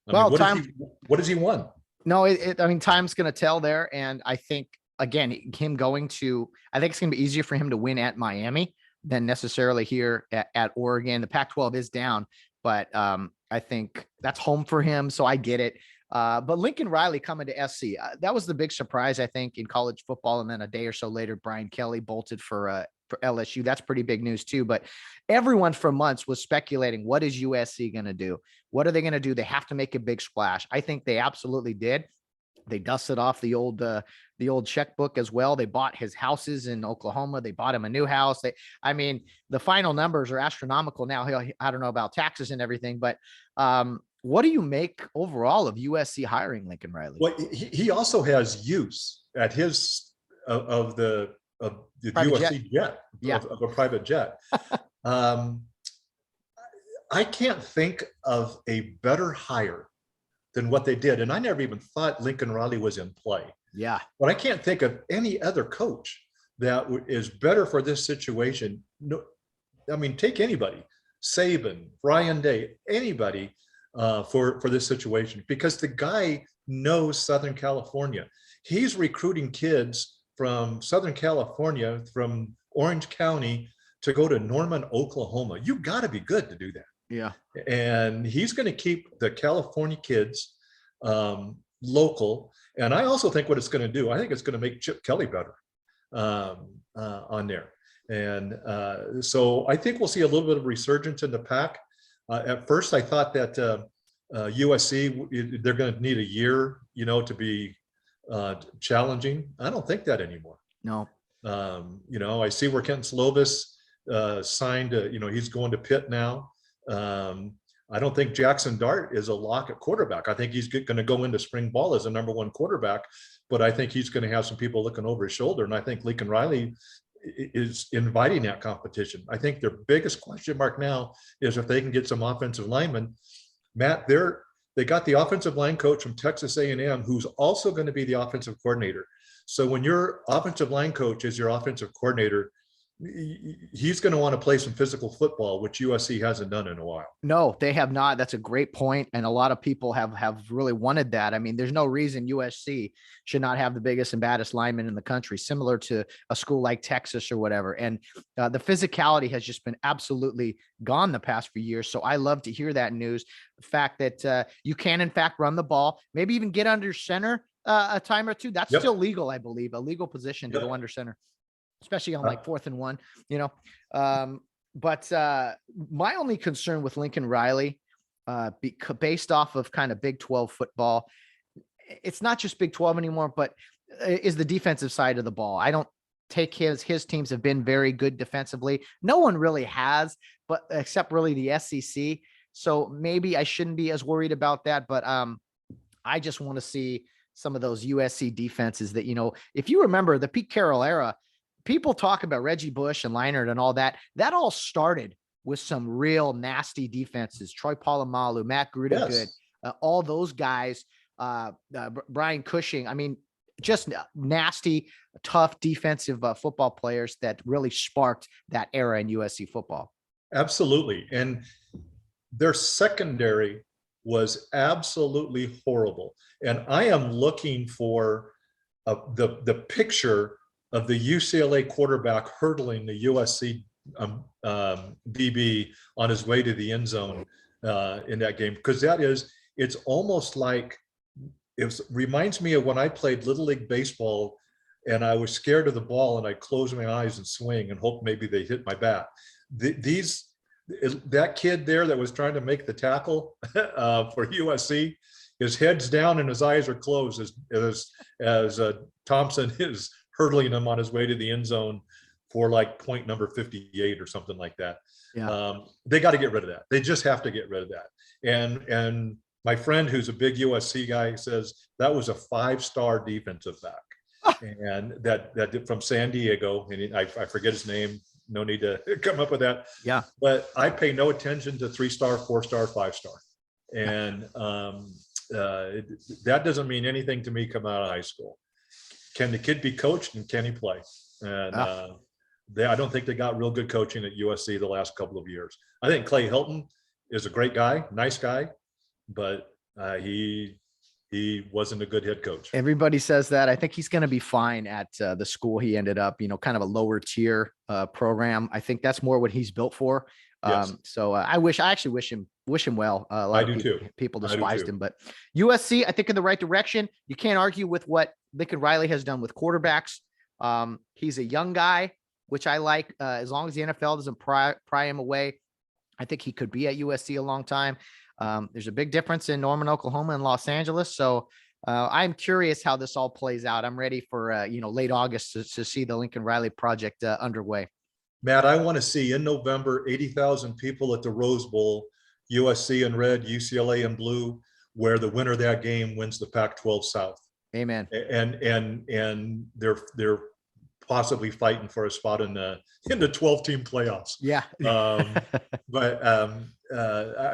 What has he won? No, I mean, time's going to tell there. And I think, again, him going to, I think it's going to be easier for him to win at Miami than necessarily here at Oregon. The Pac-12 is down, but I think that's home for him. So I get it. But Lincoln Riley coming to SC, that was the big surprise, I think, in college football. And then a day or so later, Brian Kelly bolted for LSU. That's pretty big news too. But everyone for months was speculating, what is USC going to do? What are they going to do? They have to make a big splash. I think they absolutely did. They dusted off the old checkbook as well. They bought his houses in Oklahoma. They bought him a new house. The final numbers are astronomical now. I don't know about taxes and everything, but what do you make overall of USC hiring Lincoln Riley? Well, he also has use at his of the USC jet, yeah. of a private jet. I can't think of a better hire than what they did. And I never even thought Lincoln Riley was in play. Yeah. But I can't think of any other coach that is better for this situation. No, I mean, take anybody, Saban, Ryan Day, anybody for this situation, because the guy knows Southern California. He's recruiting kids from Southern California, from Orange County, to go to Norman, Oklahoma. You got to be good to do that. Yeah. And he's going to keep the California kids local. And I also think what it's going to do, I think it's going to make Chip Kelly better on there. And so I think we'll see a little bit of resurgence in the pack. At first, I thought that USC, they're going to need a year, to be challenging. I don't think that anymore. No. I see where Kenton Slovis signed, he's going to Pitt now. I don't think Jackson Dart is a lock at quarterback. I think he's going to go into spring ball as a number one quarterback, but I think he's going to have some people looking over his shoulder. And I think Lincoln Riley is inviting that competition. I think their biggest question mark now is if they can get some offensive linemen. Matt, they got the offensive line coach from Texas A&M, who's also going to be the offensive coordinator. So when your offensive line coach is your offensive coordinator, he's going to want to play some physical football, which USC hasn't done in a while. No, they have not. That's a great point. And a lot of people have really wanted that. I mean, there's no reason USC should not have the biggest and baddest linemen in the country, similar to a school like Texas or whatever. And the physicality has just been absolutely gone the past few years. So I love to hear that news. The fact that you can, in fact, run the ball, maybe even get under center a time or two. That's Yep. still legal, I believe, a legal position to Yep. go under center, especially on like 4th and 1, but my only concern with Lincoln Riley, based off of kind of Big 12 football, it's not just Big 12 anymore, but is the defensive side of the ball. I don't take his teams have been very good defensively. No one really has, but except really the SEC. So maybe I shouldn't be as worried about that. But I just want to see some of those USC defenses that, if you remember the Pete Carroll era, people talk about Reggie Bush and Leinart and all that. That all started with some real nasty defenses. Troy Polamalu, Matt Gruda, good. All those guys, Brian Cushing. I mean, just nasty, tough defensive football players that really sparked that era in USC football. Absolutely. And their secondary was absolutely horrible. And I am looking for the picture of the UCLA quarterback hurdling the USC DB on his way to the end zone in that game, because it's almost like, it reminds me of when I played Little League baseball and I was scared of the ball and I closed my eyes and swing and hope maybe they hit my bat. That kid there that was trying to make the tackle for USC, his head's down and his eyes are closed as Thompson is hurdling him on his way to the end zone for like point number 58 or something like that. Yeah. They got to get rid of that. They just have to get rid of that. And my friend who's a big USC guy says that was a 5-star defensive back. And that from San Diego, and I forget his name. No need to come up with that. Yeah. But I pay no attention to 3-star, 4-star, 5-star. And that doesn't mean anything to me coming out of high school. Can the kid be coached and can he play? And I don't think they got real good coaching at USC the last couple of years. I think Clay Hilton is a great guy, nice guy, but he wasn't a good head coach. Everybody says that. I think he's going to be fine at the school he ended up, kind of a lower tier program. I think that's more what he's built for. Yes. So I actually wish him well. A lot of people despised him, but USC, I think, in the right direction. You can't argue with what Lincoln Riley has done with quarterbacks. He's a young guy, which I like. As long as the NFL doesn't pry him away, I think he could be at USC a long time. There's a big difference in Norman, Oklahoma and Los Angeles. So I'm curious how this all plays out. I'm ready for, late August to see the Lincoln Riley project underway. Matt, I want to see in November, 80,000 people at the Rose Bowl, USC in red, UCLA in blue, where the winner of that game wins the Pac-12 South. Amen. And they're possibly fighting for a spot in the 12-team playoffs. Yeah. I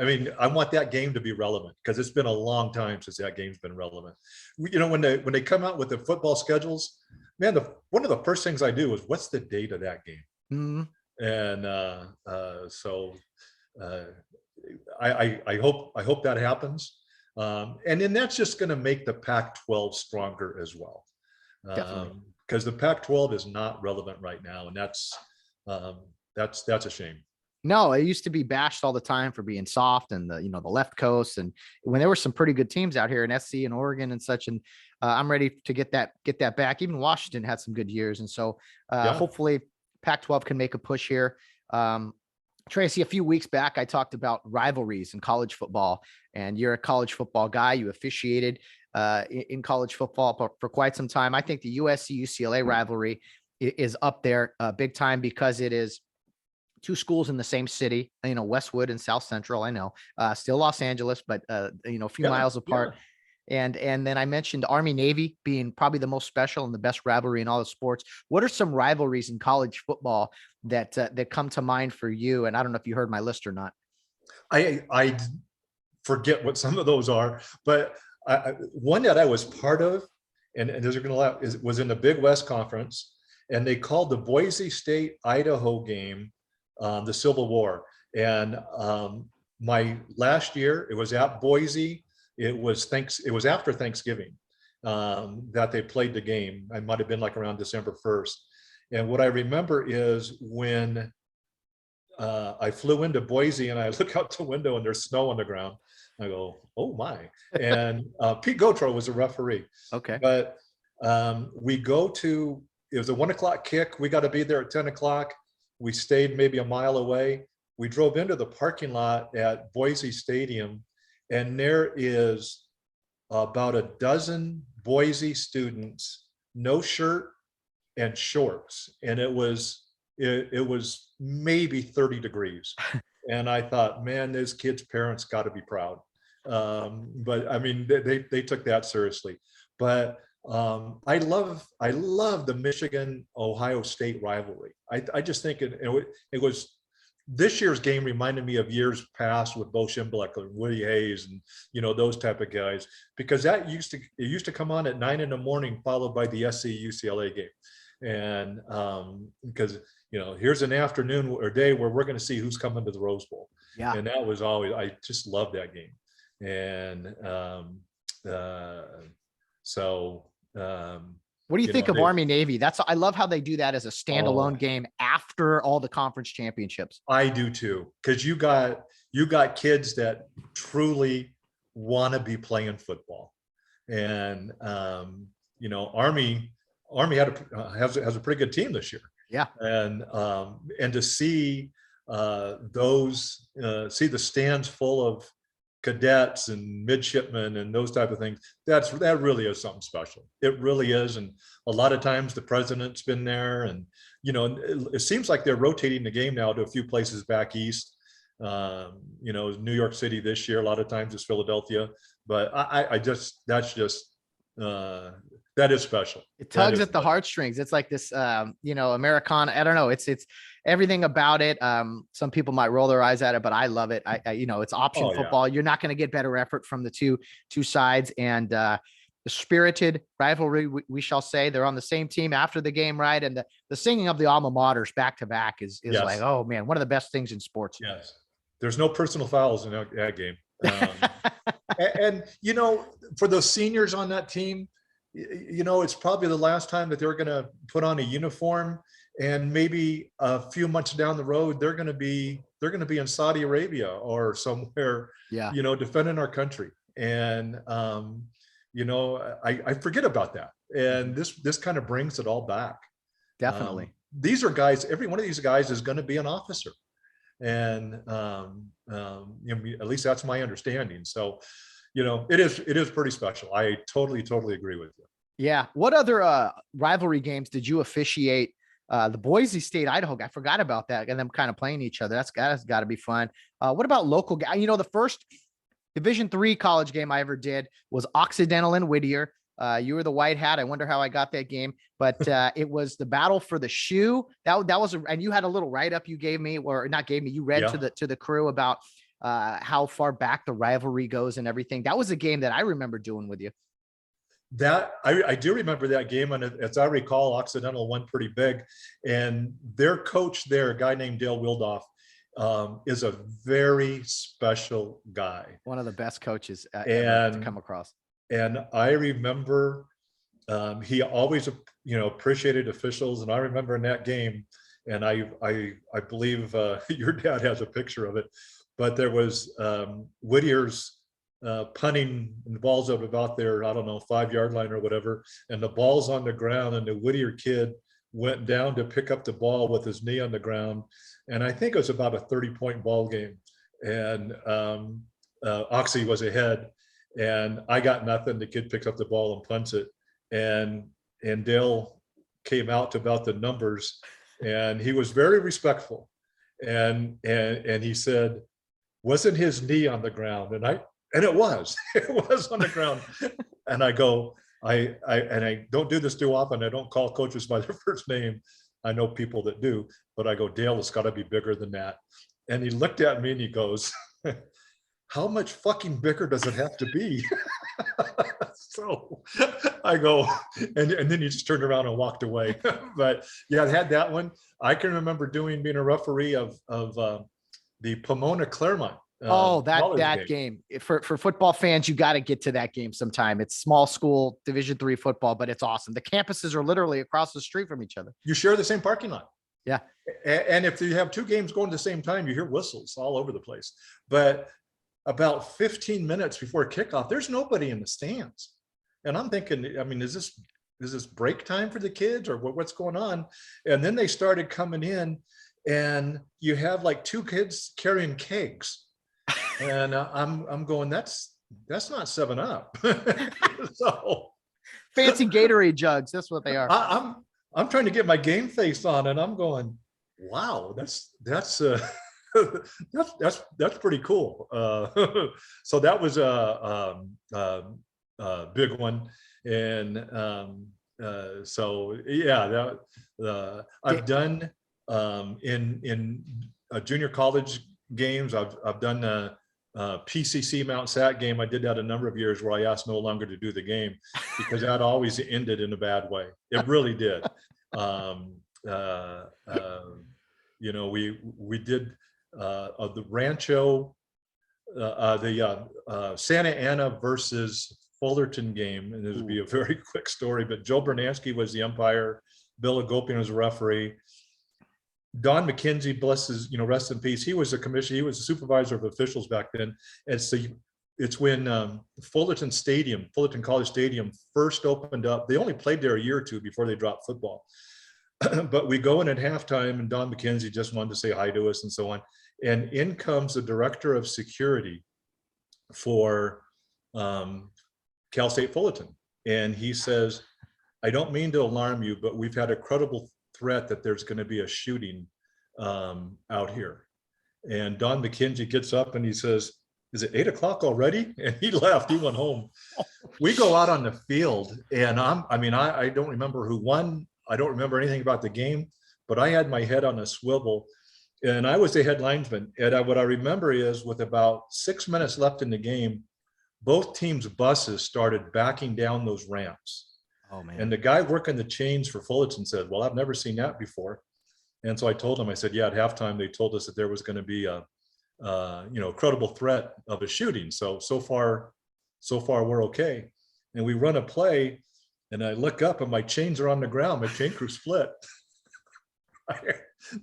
mean, I want that game to be relevant because it's been a long time since that game's been relevant. When they come out with the football schedules, man, one of the first things I do is what's the date of that game? Mm-hmm. And I hope that happens. And then that's just going to make the Pac-12 stronger as well. Because the Pac-12 is not relevant right now, and that's a shame. No, it used to be bashed all the time for being soft and the left coast, and when there were some pretty good teams out here in SC and Oregon and such, and I'm ready to get that back. Even Washington had some good years, and so hopefully Pac-12 can make a push here. Tracy, a few weeks back, I talked about rivalries in college football, and you're a college football guy. You officiated in college football for quite some time. I think the USC-UCLA rivalry is up there big time because it is two schools in the same city, Westwood and South Central. I know, still Los Angeles, but a few miles apart. Yeah. And then I mentioned Army Navy being probably the most special and the best rivalry in all the sports. What are some rivalries in college football that come to mind for you? And I don't know if you heard my list or not. I forget what some of those are, but one that I was part of, and those are going to laugh, was in the Big West Conference, and they called the Boise State Idaho game the Civil War. And my last year, it was at Boise. It was after Thanksgiving that they played the game. I might have been like around December 1st. And what I remember is when I flew into Boise and I look out the window and there's snow on the ground. I go, oh my. And Pete Gotro was a referee. Okay. But we go to, it was a 1 o'clock kick. We got to be there at 10 o'clock. We stayed maybe a mile away. We drove into the parking lot at Boise Stadium, and there is about a dozen Boise students, no shirt and shorts. And it was maybe 30 degrees. And I thought, man, those kids' parents got to be proud. But I mean, they took that seriously. But I love the Michigan Ohio State rivalry. I just think it was, this year's game reminded me of years past with Bo Schembechler and Woody Hayes and, you know, those type of guys, because it used to come on at 9 a.m, followed by the SC UCLA game. And because, you know, here's an afternoon or day where we're going to see who's coming to the Rose Bowl. Yeah. And that was always, I just loved that game. And what do you think of Army Navy? I love how they do that as a standalone game after all the conference championships. I do too, because you got kids that truly want to be playing football. And you know, Army has a pretty good team this year. Yeah. And to see see the stands full of cadets and midshipmen and those type of things, that really is something special. It really is. And a lot of times the president's been there, and, you know, it seems like they're rotating the game now to a few places back east. You know, New York City this year, a lot of times it's Philadelphia, but that is special. It tugs at the heartstrings. It's like this, you know, Americana. I don't know. It's everything about it. Some people might roll their eyes at it, but I love it. I you know, it's option football. Yeah. You're not going to get better effort from the two sides, and the spirited rivalry, we shall say. They're on the same team after the game, right? And the singing of the alma maters back to back is yes. Like, oh man, one of the best things in sports. Yes. There's no personal fouls in that game. And you know, for those seniors on that team, you know, it's probably the last time that they're going to put on a uniform, and maybe a few months down the road, they're going to be in Saudi Arabia or somewhere, yeah, you know, defending our country. And, you know, I forget about that. And this kind of brings it all back. Definitely. These are guys, every one of these guys is going to be an officer. And, you know, at least that's my understanding. So, you know, it is pretty special. I totally agree with you. Yeah. What other rivalry games did you officiate? The Boise State, Idaho, I forgot about that, and them kind of playing each other. That's got to be fun. What about local guys? You know, the first Division III college game I ever did was Occidental and Whittier. You were the white hat. I wonder how I got that game, but it was the battle for the shoe. That was, and you had a little write-up you gave me, or not gave me, you read to the crew about how far back the rivalry goes and everything. That was a game that I remember doing with you. That I do remember that game, and as I recall, Occidental won pretty big, and their coach there, a guy named Dale Wildoff, is a very special guy. One of the best coaches to come across. And I remember he always, you know, appreciated officials, and I remember in that game, and I believe your dad has a picture of it, but there was Whittier's punting, and the ball's up about their, I don't know, 5-yard line or whatever, and the ball's on the ground, and the Whittier kid went down to pick up the ball with his knee on the ground, and I think it was about a 30-point ball game, and Oxy was ahead, and I got nothing. The kid picks up the ball and punts it, and Dale came out to about the numbers, and he was very respectful, and he said, wasn't his knee on the ground? And it was on the ground. And I go, I don't do this too often. I don't call coaches by their first name. I know people that do, but I go, Dale, it's got to be bigger than that. And he looked at me and he goes, how much fucking bigger does it have to be? So I go, and then he just turned around and walked away. But yeah, I had that one. I can remember being a referee of the Pomona Claremont. That game. For football fans, you got to get to that game sometime. It's small school Division III football, but it's awesome. The campuses are literally across the street from each other. You share the same parking lot. Yeah. And if you have two games going at the same time, you hear whistles all over the place. But about 15 minutes before kickoff, there's nobody in the stands. And I'm thinking, I mean, is this break time for the kids or what's going on? And then they started coming in, and you have like two kids carrying kegs. And I'm going, that's not 7-Up. So Fancy Gatorade jugs. That's what they are. I'm trying to get my game face on, and I'm going, wow, that's that's pretty cool. So that was a big one, and so yeah, I've done in junior college games. I've done PCC Mount Sat game. I did that a number of years where I asked no longer to do the game because that always ended in a bad way. It really did. You know, we did the Rancho, the Santa Ana versus Fullerton game, and this would be a very quick story. But Joe Bernansky was the umpire, Bill Agopian was a referee. Don McKenzie, bless his, rest in peace. He was a commissioner. He was a supervisor of officials back then. And so it's when Fullerton College Stadium first opened up. They only played there a year or two before they dropped football. But we go in at halftime, and Don McKenzie just wanted to say hi to us and so on. And in comes the director of security for Cal State Fullerton. And he says, I don't mean to alarm you, but we've had a credible threat that there's going to be a shooting out here. And Don McKenzie gets up and he says, is it 8 o'clock already? And he left. He went home. We go out on the field, and I don't remember who won. I don't remember anything about the game, but I had my head on a swivel, and I was the head linesman. And what I remember is, with about 6 minutes left in the game, both teams' buses started backing down those ramps. Oh man! And the guy working the chains for Fullerton said, well, I've never seen that before. And so I told him, I said, yeah, at halftime, they told us that there was going to be a credible threat of a shooting. So far we're okay. And we run a play, and I look up and my chains are on the ground. My chain crew split.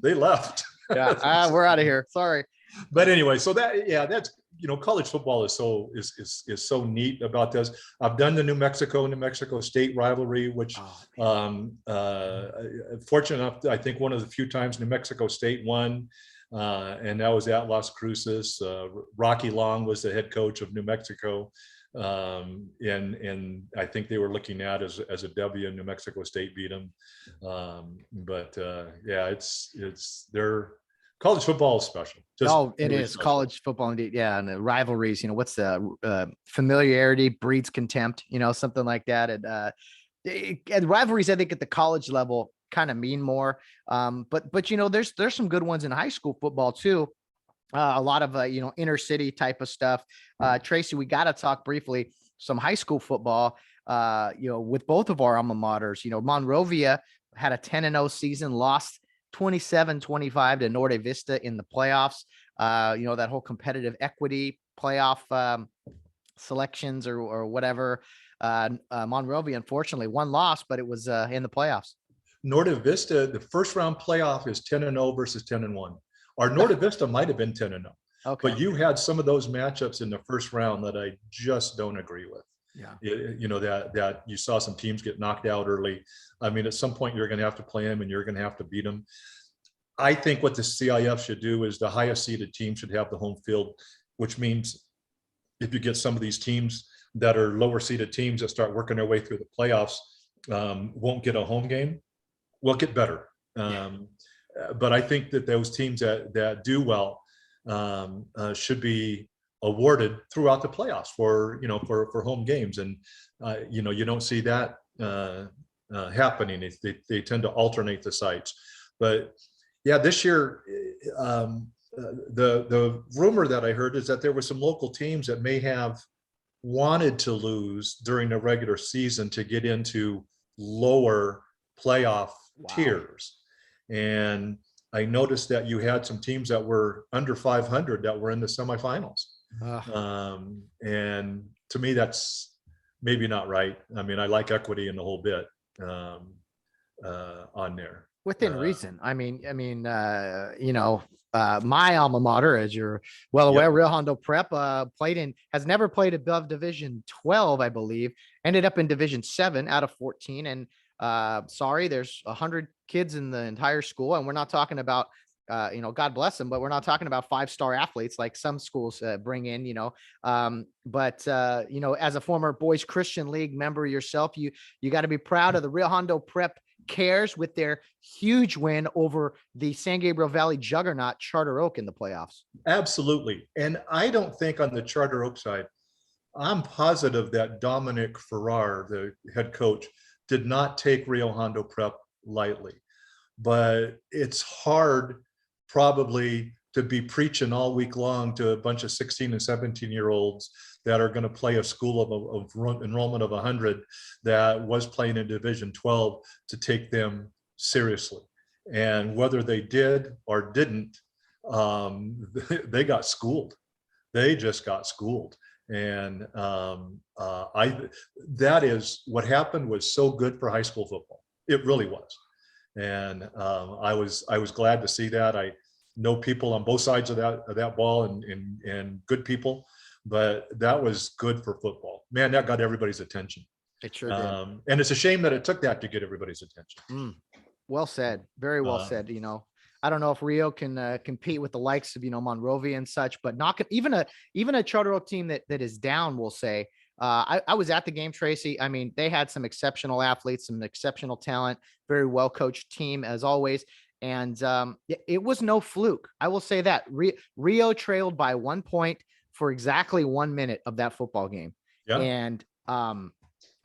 They left. Yeah, we're out of here. Sorry. But anyway, so that's, college football is so neat about this. I've done the New Mexico State rivalry, which fortunate enough, I think one of the few times New Mexico State won, and that was at Las Cruces. Rocky Long was the head coach of New Mexico, and I think they were looking at as a W, and New Mexico State beat them. It's their college football is special. It is special. College football indeed. Yeah, and the rivalries. What's the familiarity breeds contempt? Something like that. And rivalries, I think, at the college level kind of mean more. But there's some good ones in high school football too. A lot of inner city type of stuff. Tracy, we got to talk briefly some high school football. With both of our alma maters. Monrovia had a 10-0 season, lost 27-25 to Norte Vista in the playoffs. That whole competitive equity playoff selections or whatever. Monrovia, unfortunately, one loss, but it was in the playoffs. Norte Vista, the first round playoff is 10-0 versus 10-1. Our Norte Vista might have been 10-0. Okay. But you had some of those matchups in the first round that I just don't agree with. Yeah. That you saw some teams get knocked out early. I mean, at some point you're going to have to play them and you're going to have to beat them. I think what the CIF should do is the highest seeded team should have the home field, which means if you get some of these teams that are lower seeded teams that start working their way through the playoffs, won't get a home game, will get better. But I think that those teams that do well should be awarded throughout the playoffs for home games. And you don't see that happening. They tend to alternate the sites. But yeah, this year the rumor that I heard is that there were some local teams that may have wanted to lose during the regular season to get into lower playoff tiers. And I noticed that you had some teams that were under 500 that were in the semifinals. And to me, that's maybe not right. I mean, I like equity in the whole bit on there. Within reason. I mean, my alma mater, as you're well aware, Yep. Rio Hondo Prep, has never played above Division 12, I believe. Ended up in Division 7 out of 14. And sorry, there's 100 kids in the entire school, and we're not talking about God bless them, but we're not talking about 5-star athletes like some schools bring in, but as a former Boys Christian League member yourself, you got to be proud of the Rio Hondo Prep Cares with their huge win over the San Gabriel Valley juggernaut Charter Oak in the playoffs. Absolutely. And I don't think on the Charter Oak side, I'm positive that Dominic Farrar, the head coach, did not take Rio Hondo Prep lightly. But it's hard probably to be preaching all week long to a bunch of 16 and 17-year-olds that are going to play a school of enrollment of 100 that was playing in Division 12 to take them seriously. And whether they did or didn't, they got schooled. They just got schooled. And that is what happened was so good for high school football. It really was. And I was glad to see that. I know people on both sides of that ball and good people, but that was good for football. Man, that got everybody's attention. It sure did. And it's a shame that it took that to get everybody's attention. Well said. Very well said. I don't know if Rio can compete with the likes of Monrovia and such, but not even a Charter Oak team that is down. We'll say. I was at the game, Tracy. I mean, they had some exceptional athletes, some exceptional talent, very well coached team as always. And it was no fluke. I will say that Rio trailed by 1 point for exactly 1 minute of that football game. Yeah. And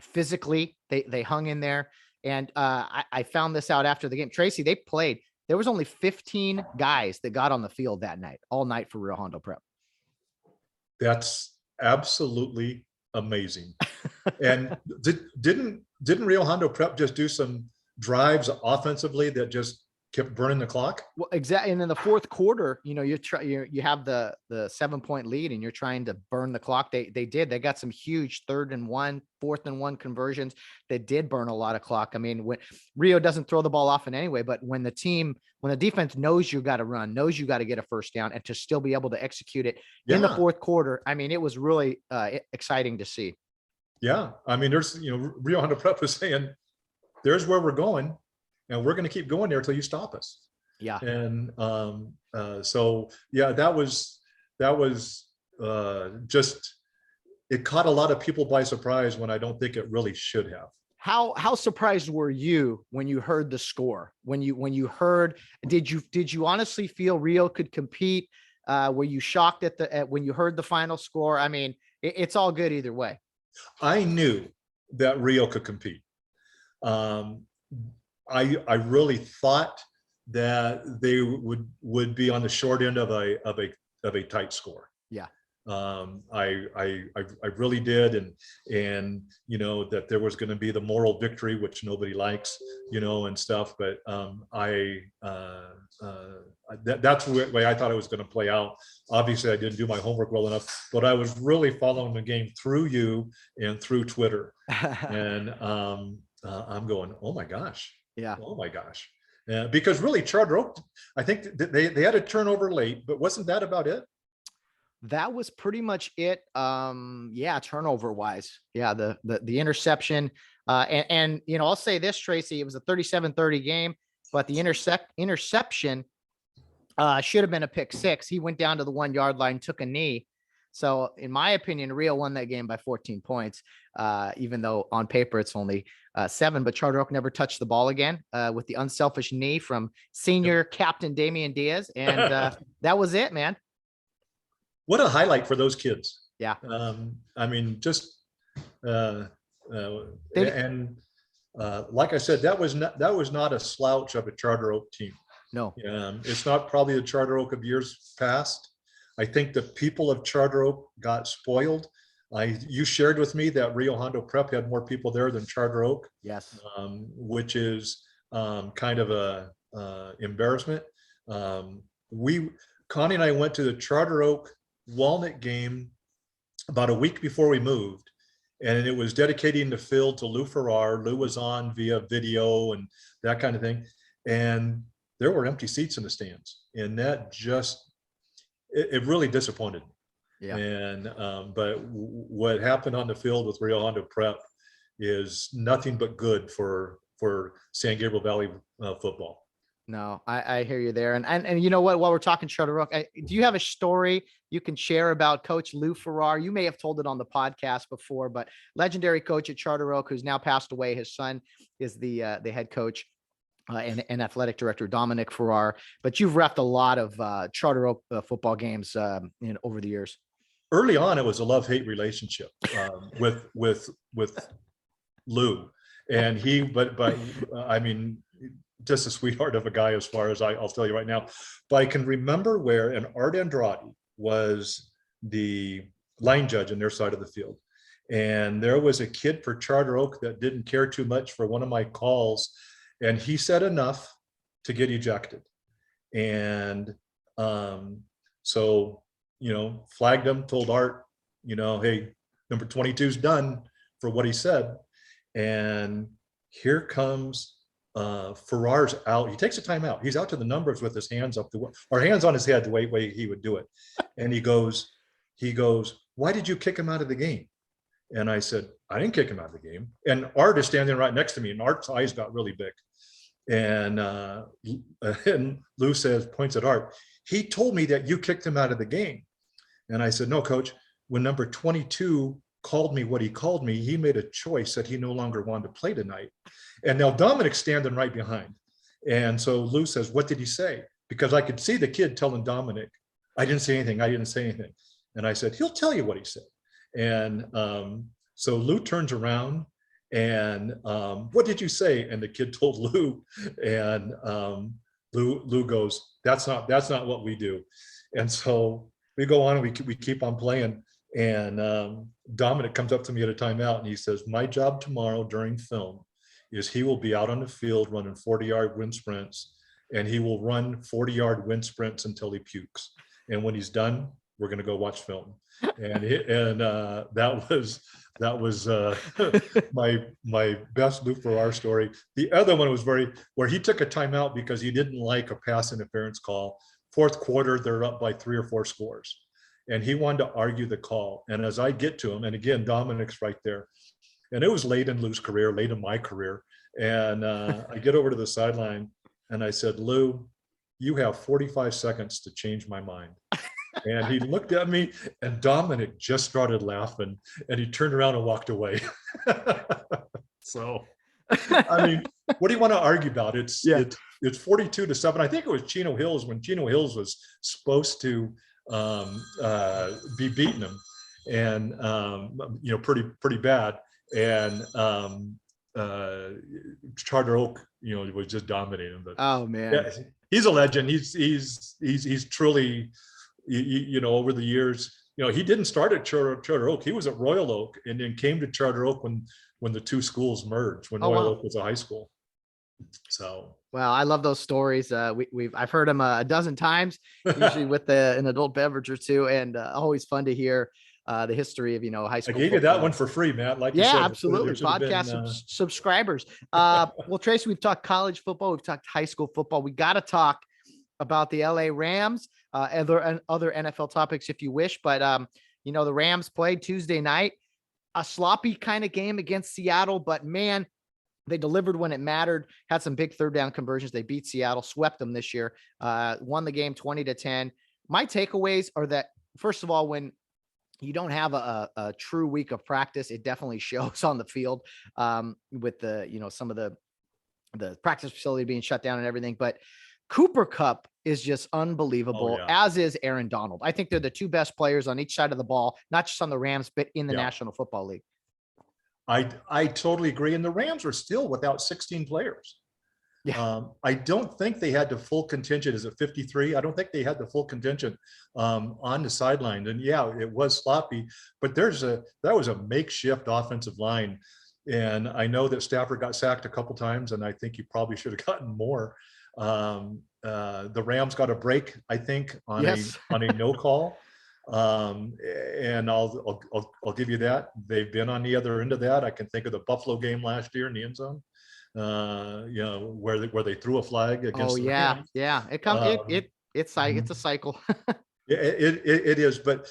physically they hung in there. And I found this out after the game. Tracy, they played. There was only 15 guys that got on the field that night, all night for Rio Hondo Prep. That's absolutely amazing. And didn't Rio Hondo Prep just do some drives offensively that just kept burning the clock? Well, exactly. And in the fourth quarter, you have the 7-point lead and you're trying to burn the clock. They got some huge 3rd and 1, 4th and 1 conversions that did burn a lot of clock. I mean, when Rio doesn't throw the ball often anyway, but when the defense knows you got to run, knows you got to get a first down, and to still be able to execute it in the fourth quarter, I mean, it was really exciting to see. Yeah. I mean, there's, Rio Hondo Prep was saying, there's where we're going. And we're going to keep going there until you stop us. Yeah. And so, yeah, that was just, it caught a lot of people by surprise when I don't think it really should have. How surprised were you when you heard the score? When you heard, did you honestly feel Rio could compete? Were you shocked when you heard the final score? I mean, it's all good either way. I knew that Rio could compete. I really thought that they would be on the short end of a tight score. Yeah. I really did, and that there was going to be the moral victory, which nobody likes, and stuff. But that's the way I thought it was going to play out. Obviously, I didn't do my homework well enough, but I was really following the game through you and through Twitter, and I'm going, oh my gosh. Yeah. Oh my gosh. Because really Charter Oak, I think they had a turnover late, but wasn't that about it? That was pretty much it. Yeah, turnover wise. Yeah, the interception. And I'll say this, Tracy, it was a 37-30 game, but the interception should have been a pick six. He went down to the 1 yard line, took a knee. So in my opinion, Rio won that game by 14 points, even though on paper it's only 7, but Charter Oak never touched the ball again with the unselfish knee from senior captain Damian Diaz. And that was it, man. What a highlight for those kids. Yeah. I mean, just, like I said, that was not a slouch of a Charter Oak team. No. It's not probably the Charter Oak of years past. I think the people of Charter Oak got spoiled. You shared with me that Rio Hondo Prep had more people there than Charter Oak. Yes. Which is kind of a embarrassment. Connie and I went to the Charter Oak Walnut game about a week before we moved, and it was dedicating the field to Lou Farrar. Lou was on via video and that kind of thing. And there were empty seats in the stands, and that just, it really disappointed me. Yeah. And but what happened on the field with Rio Hondo Prep is nothing but good for San Gabriel Valley football. No, I hear you there. And you know what, while we're talking Charter Oak, do you have a story you can share about Coach Lou Farrar? You may have told it on the podcast before, but legendary coach at Charter Oak, who's now passed away. His son is the head coach and athletic director, Dominic Farrar. But you've reffed a lot of Charter Oak football games over the years. Early on, it was a love-hate relationship with Lou, and he, but I mean, just a sweetheart of a guy, as far as I'll tell you right now. But I can remember where, and Art Andrade was the line judge on their side of the field, and there was a kid for Charter Oak that didn't care too much for one of my calls, and he said enough to get ejected. And so, flagged him, told Art, hey, number 22's done for what he said. And here comes Farrar's out. He takes a timeout. He's out to the numbers with his hands up, or hands on his head, the way he would do it. And he goes, why did you kick him out of the game? And I said, I didn't kick him out of the game. And Art is standing right next to me, and Art's eyes got really big. And Lou points at Art, he told me that you kicked him out of the game. And I said, no, coach, when number 22 called me what he called me, he made a choice that he no longer wanted to play tonight. And now Dominic's standing right behind. And so Lou says, what did he say? Because I could see the kid telling Dominic, I didn't say anything. And I said, he'll tell you what he said. And so Lou turns around and what did you say? And the kid told Lou, and Lou goes, that's not what we do. And so we go on and we keep on playing. And Dominic comes up to me at a timeout and he says, my job tomorrow during film is he will be out on the field running 40-yard wind sprints, and he will run 40-yard wind sprints until he pukes. And when he's done, we're going to go watch film. And that was my best Lou Farrar story. The other one was where he took a timeout because he didn't like a pass interference call. Fourth quarter, they're up by 3 or 4 scores. And he wanted to argue the call. And as I get to him, and again, Dominic's right there. And it was late in Lou's career, late in my career. And I get over to the sideline and I said, Lou, you have 45 seconds to change my mind. And he looked at me, and Dominic just started laughing, and he turned around and walked away. So, I mean, what do you want to argue about? It's 42-7. I think it was Chino Hills, when Chino Hills was supposed to be beating him, and pretty bad. And Charter Oak, was just dominating. But oh man, yeah, he's a legend. He's truly, over the years, he didn't start at Charter Oak. He was at Royal Oak, and then came to Charter Oak when the two schools merged, when Royal Oak was a high school. So, well, I love those stories. I've heard them a dozen times, usually with an adult beverage or two, and always fun to hear the history of high school. I gave you that one for free, Matt. Like you said, absolutely. Podcast subscribers. Well, Tracy, we've talked college football, we've talked high school football. We got to talk about the LA Rams, other NFL topics if you wish, but the Rams played Tuesday night, a sloppy kind of game against Seattle, but man, they delivered when it mattered, had some big third down conversions. They beat Seattle, swept them this year, won the game 20-10. My takeaways are that, first of all, when you don't have a true week of practice, it definitely shows on the field, with some of the practice facility being shut down and everything. But Cooper Kupp is just unbelievable, as is Aaron Donald. I think they're the two best players on each side of the ball, not just on the Rams, but in the National Football League. I totally agree. And the Rams are still without 16 players. Yeah. I don't think they had the full contingent. Is it 53? I don't think they had the full contingent on the sideline. And it was sloppy, but that was a makeshift offensive line. And I know that Stafford got sacked a couple times, and I think he probably should have gotten more. The Rams got a break, I think, on a no call. And I'll give you that. They've been on the other end of that. I can think of the Buffalo game last year in the end zone. where they threw a flag against the Rams. Yeah. It comes. It's a cycle. It is, but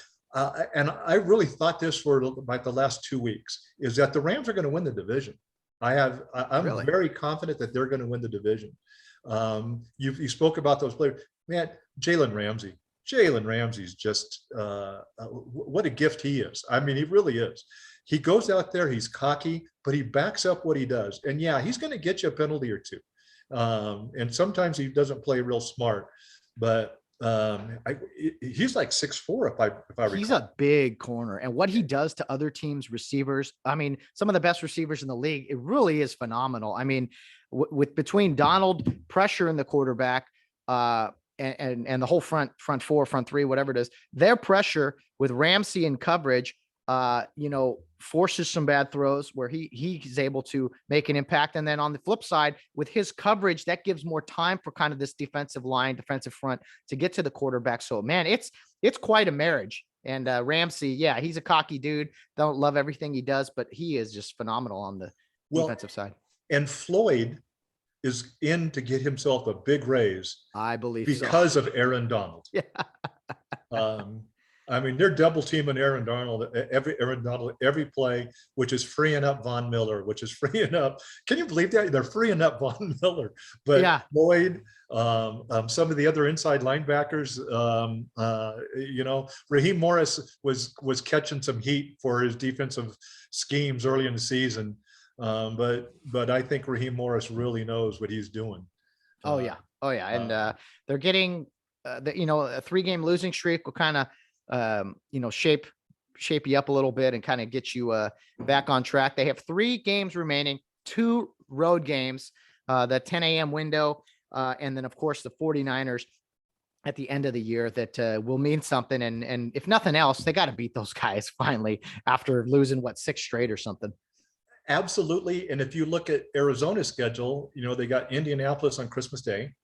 and I really thought this for like the last 2 weeks is that the Rams are going to win the division. I'm Really? very confident that they're going to win the division. You spoke about those players, man. Jalen Ramsey's just what a gift he is. I mean, he really is. He goes out there, he's cocky, but he backs up what he does. And yeah, he's going to get you a penalty or two. And sometimes he doesn't play real smart, but he's like 6'4" if I recall. He's a big corner, and what he does to other teams' receivers, I mean, some of the best receivers in the league, it really is phenomenal. I mean, with between Donald pressure in the quarterback, and the whole front four, front three, whatever it is, their pressure with Ramsey in coverage, forces some bad throws where he's able to make an impact. And then on the flip side, with his coverage, that gives more time for kind of this defensive front to get to the quarterback. So man, it's quite a marriage. And Ramsey, yeah, he's a cocky dude. Don't love everything he does, but he is just phenomenal on the defensive side. And Floyd is in to get himself a big raise. I believe because of Aaron Donald. Yeah. I mean, they're double teaming Aaron Donald every play, which is freeing up Von Miller, which is freeing up. Can you believe that they're freeing up Von Miller? But yeah. Floyd, some of the other inside linebackers, Raheem Morris was catching some heat for his defensive schemes early in the season. But I think Raheem Morris really knows what he's doing. Oh yeah. And they're getting, a 3-game losing streak will kind of, shape you up a little bit and kind of get you back on track. They have 3 games remaining, 2 road games, the 10 a.m. window, and then of course the 49ers at the end of the year that will mean something. And if nothing else, they got to beat those guys finally after losing 6 straight or something. Absolutely. And if you look at Arizona's schedule, they got Indianapolis on Christmas Day.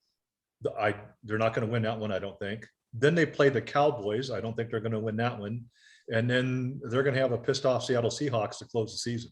They're not going to win that one, I don't think. Then they play the Cowboys. I don't think they're going to win that one. And then they're going to have a pissed off Seattle Seahawks to close the season.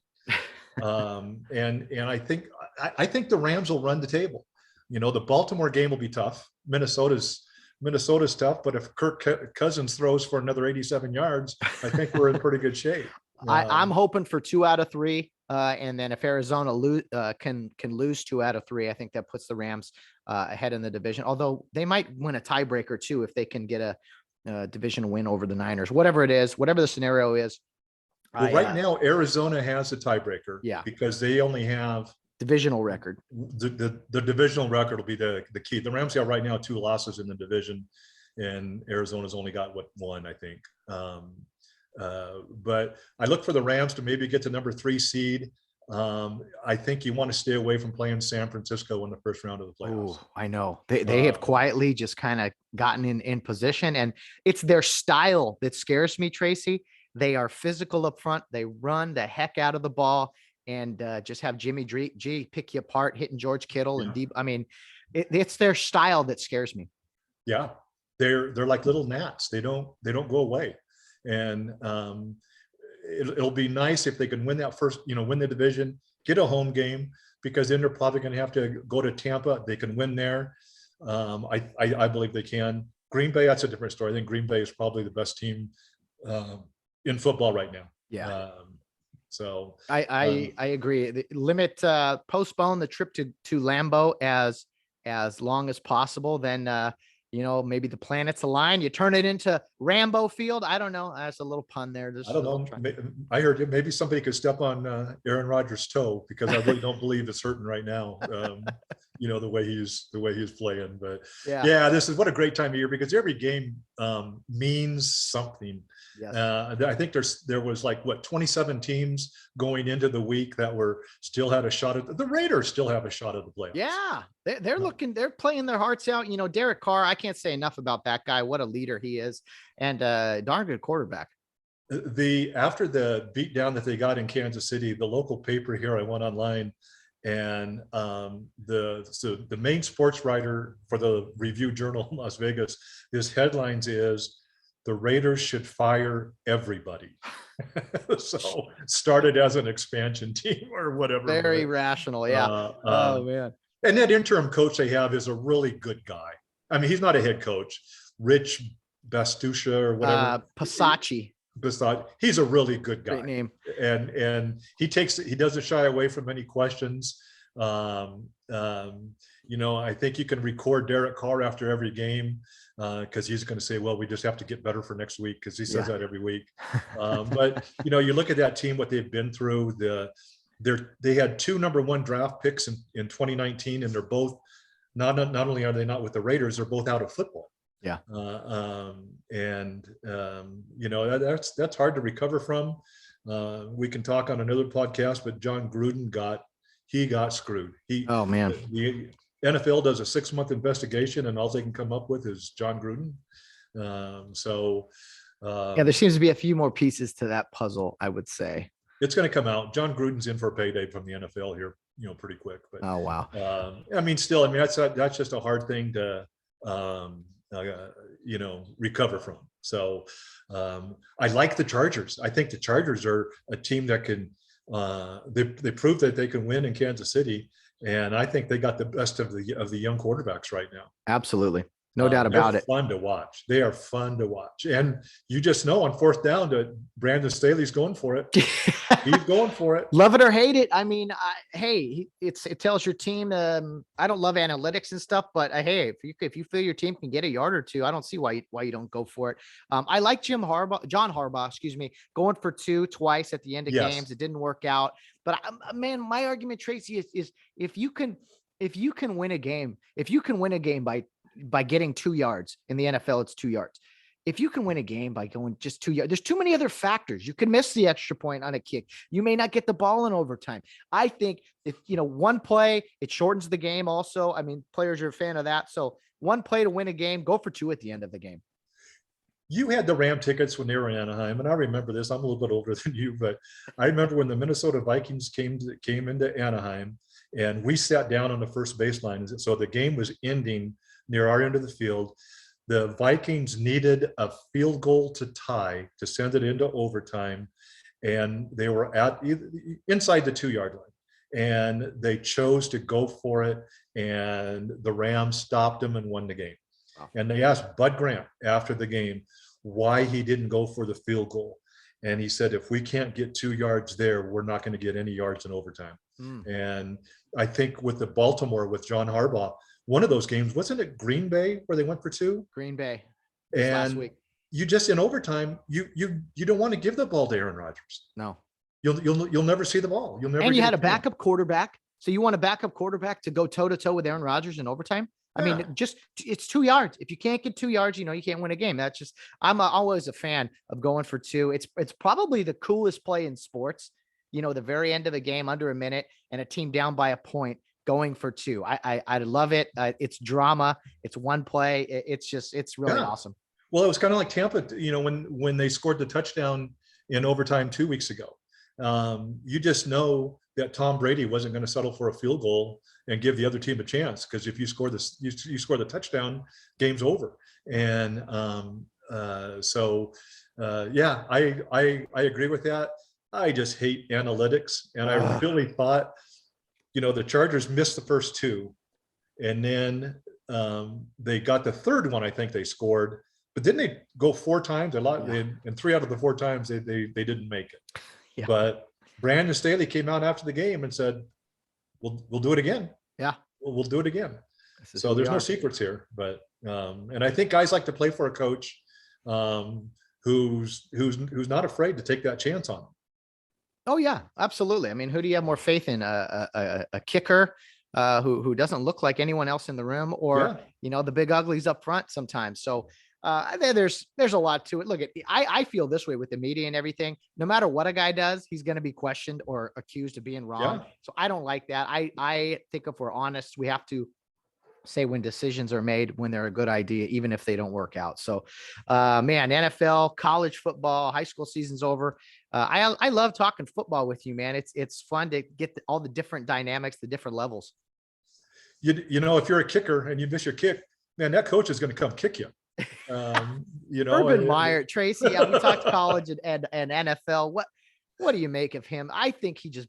And I think the Rams will run the table. The Baltimore game will be tough. Minnesota's tough, but if Kirk Cousins throws for another 87 yards, I think we're in pretty good shape. I'm hoping for 2 out of 3. And then if Arizona can lose 2 out of 3, I think that puts the Rams ahead in the division. Although they might win a tiebreaker too if they can get a division win over the Niners. Whatever it is, whatever the scenario is. Well, right now Arizona has a tiebreaker. Yeah, because they only have divisional record. The divisional record will be the key. The Rams have right now 2 losses in the division, and Arizona's only got 1, I think. But I look for the Rams to maybe get to number 3 seed. I think you want to stay away from playing San Francisco in the first round of the playoffs. Ooh, I know they have quietly just kind of gotten in position, and it's their style that scares me, Tracy. They are physical up front. They run the heck out of the ball, and just have Jimmy G pick you apart, hitting George Kittle and deep. I mean, it's their style that scares me. Yeah, they're like little gnats. They don't go away. And it'll be nice if they can win that first, win the division, get a home game, because then they're probably going to have to go to Tampa. They can win there. I believe they can. Green Bay, that's a different story. I think Green Bay is probably the best team in football right now. Yeah. So I agree. Postpone the trip to Lambeau as long as possible. Then maybe the planets align. You turn it into Rambo Field. I don't know. That's a little pun there. I don't know. I heard maybe somebody could step on Aaron Rodgers' toe, because I really don't believe it's hurting right now. The way he's playing. But yeah, this is what a great time of year, because every game means something. Yes. I think there was 27 teams going into the week that still had a shot at the Raiders. Still have a shot at the playoffs. Yeah, they're playing their hearts out. Derek Carr, I can't say enough about that guy. What a leader he is, and darn good quarterback. After the beatdown that they got in Kansas City, the local paper here, I went online, and the main sports writer for the Review Journal in Las Vegas, his headlines is, "The Raiders should fire everybody." So started as an expansion team or whatever. Very rational. Yeah. Oh man. And that interim coach they have is a really good guy. I mean, he's not a head coach. Rich Bastusha or whatever. Pasacci. He's a really good guy. Great name. And he doesn't shy away from any questions. I think you can record Derek Carr after every game because he's going to say, well, we just have to get better for next week, because he says that every week. But you look at that team, what they've been through. They had 2 number 1 draft picks in 2019, and they're both not only are they not with the Raiders, they're both out of football. Yeah. That's hard to recover from. We can talk on another podcast, but John Gruden got screwed. Oh man. The NFL does a 6-month investigation, and all they can come up with is John Gruden. There seems to be a few more pieces to that puzzle, I would say. It's going to come out. John Gruden's in for a payday from the NFL here, pretty quick. But oh wow. That's just a hard thing to recover from. So I like the Chargers. I think the Chargers are a team that can. They proved that they can win in Kansas City, and I think they got the best of the young quarterbacks right now. Absolutely. No doubt about it. Fun to watch. They are fun to watch. And you just know on 4th down that Brandon Staley's going for it. He's going for it. Love it or hate it. I mean, it tells your team. I don't love analytics and stuff, but hey, if you feel your team can get a yard or two, I don't see why you don't go for it. I like John Harbaugh, going for 2 twice at the end of games. It didn't work out, but man, my argument, Tracy, is if you can win a game by getting 2 yards in the NFL, it's 2 yards. If you can win a game by going just 2 yards, there's too many other factors. You can miss the extra point on a kick. You may not get the ball in overtime. I think if, one play, it shortens the game also. I mean, players are a fan of that. So 1 play to win a game, go for 2 at the end of the game. You had the Ram tickets when they were in Anaheim, and I remember this. I'm a little bit older than you, but I remember when the Minnesota Vikings came into Anaheim, and we sat down on the first baseline. So the game was ending near our end of the field. The Vikings needed a field goal to tie to send it into overtime, and they were inside the 2-yard line, and they chose to go for it, and the Rams stopped them and won the game. Wow. And they asked Bud Grant after the game why he didn't go for the field goal, and he said, if we can't get 2 yards there, we're not going to get any yards in overtime. And I think with Baltimore, with John Harbaugh, one of those games, wasn't it Green Bay where they went for 2? Green Bay. And last week. You just in overtime, you don't want to give the ball to Aaron Rodgers. No. You'll never see the ball. You'll never. And you had a backup quarterback. So you want a backup quarterback to go toe to toe with Aaron Rodgers in overtime? I mean, it's 2 yards. If you can't get 2 yards, you can't win a game. That's just, I'm always a fan of going for 2. It's probably the coolest play in sports. The very end of a game, under a minute, and a team down by a point, going for 2. I love it. It's drama. It's 1 play. It's really awesome. Well, it was kind of like Tampa, when they scored the touchdown in overtime 2 weeks ago. You just know that Tom Brady wasn't going to settle for a field goal and give the other team a chance, because if you score the touchdown, game's over. And I agree with that. I just hate analytics, and I really thought, the Chargers missed the first 2, and then they got the third one. I think they scored, but didn't they go 4 times? And 3 out of the 4 times they didn't make it. Yeah. But Brandon Staley came out after the game and said, "We'll do it again. Yeah, we'll do it again." So there's no secrets here, but and I think guys like to play for a coach who's not afraid to take that chance on them. Oh yeah, absolutely. I mean, who do you have more faith in? A kicker who doesn't look like anyone else in the room, or the big uglies up front sometimes. So there's a lot to it. Look, I feel this way with the media and everything. No matter what a guy does, he's going to be questioned or accused of being wrong. Yeah. So I don't like that. I think if we're honest, we have to say when decisions are made, when they're a good idea, even if they don't work out. So, man, NFL, college football, high school season's over. I love talking football with you, man. It's fun to get all the different dynamics, the different levels. If you're a kicker and you miss your kick, man, that coach is going to come kick you. Urban Meyer, Tracy. Yeah, we talked college and NFL. What do you make of him? I think he just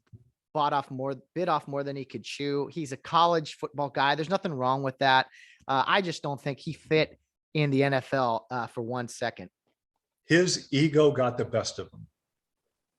bit off more than he could chew. He's a college football guy. There's nothing wrong with that. I just don't think he fit in the NFL for 1 second. His ego got the best of him,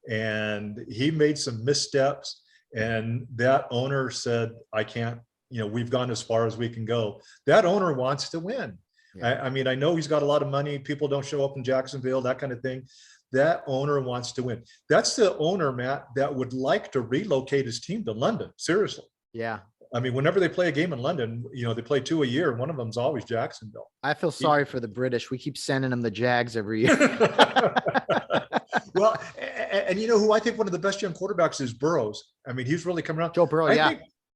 and he made some missteps. And that owner said, "I can't. We've gone as far as we can go." That owner wants to win. Yeah. I mean, I know he's got a lot of money. People don't show up in Jacksonville, that kind of thing. That owner wants to win. That's the owner, Matt, that would like to relocate his team to London. Seriously. Yeah. I mean, whenever they play a game in London, they play 2 a year. One of them's always Jacksonville. I feel sorry for the British. We keep sending them the Jags every year. Well, and who I think one of the best young quarterbacks is Burrows. I mean, he's really coming around. Joe Burrow,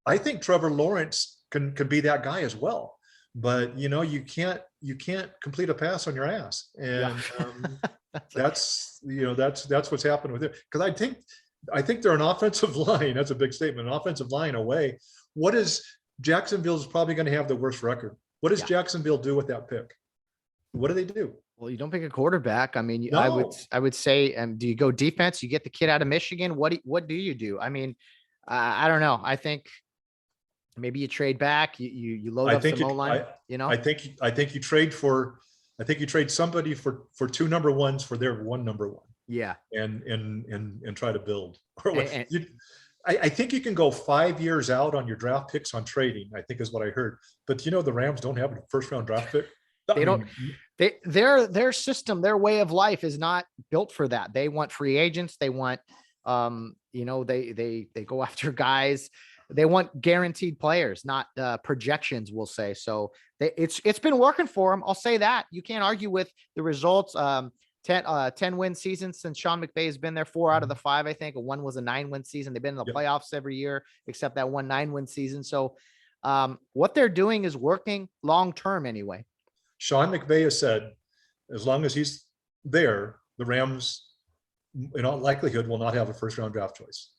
I think Trevor Lawrence can be that guy as well. But you can't complete a pass on your ass, and that's what's happened with it. Because I think they're an offensive line. That's a big statement. An offensive line away. What is Jacksonville's probably going to have the worst record? What does Jacksonville do with that pick? What do they do? Well, you don't pick a quarterback. I mean, No. I would say, do you go defense? You get the kid out of Michigan. What do you do? I mean, I don't know. I think maybe you trade back. You load up some O-line. I think you trade somebody for 2 number ones for their 1 number one. Yeah. And try to build. I think you can go 5 years out on your draft picks on trading, I think is what I heard. But the Rams don't have a first round draft pick. Their system, their way of life is not built for that. They want free agents. They want, they go after guys. They want guaranteed players, not projections, we'll say. So it's been working for them. I'll say that. You can't argue with the results. 10 win season since Sean McFate has been there. 4 out of the 5, I think. 1 was a 9-win season. They've been in the playoffs every year, except that 1 9-win season. So what they're doing is working long-term anyway. Sean McVay has said, as long as he's there, the Rams, in all likelihood, will not have a first-round draft choice.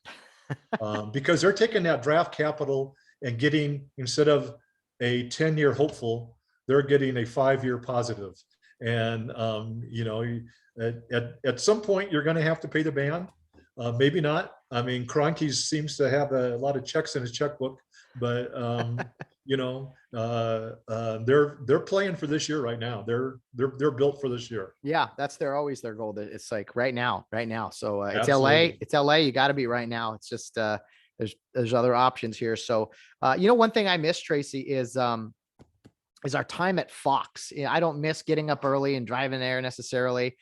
Because they're taking that draft capital and getting, instead of a 10-year hopeful, they're getting a 5-year positive. And, at some point, you're going to have to pay the band. Maybe not. I mean, Kroenke seems to have a lot of checks in his checkbook, but, they're playing for this year right now. They're built for this year. Yeah, that's always their goal. It's like right now. So it's Absolutely. LA. You got to be right now. It's just there's other options here. So one thing I miss, Tracy, is our time at Fox. I don't miss getting up early and driving there necessarily.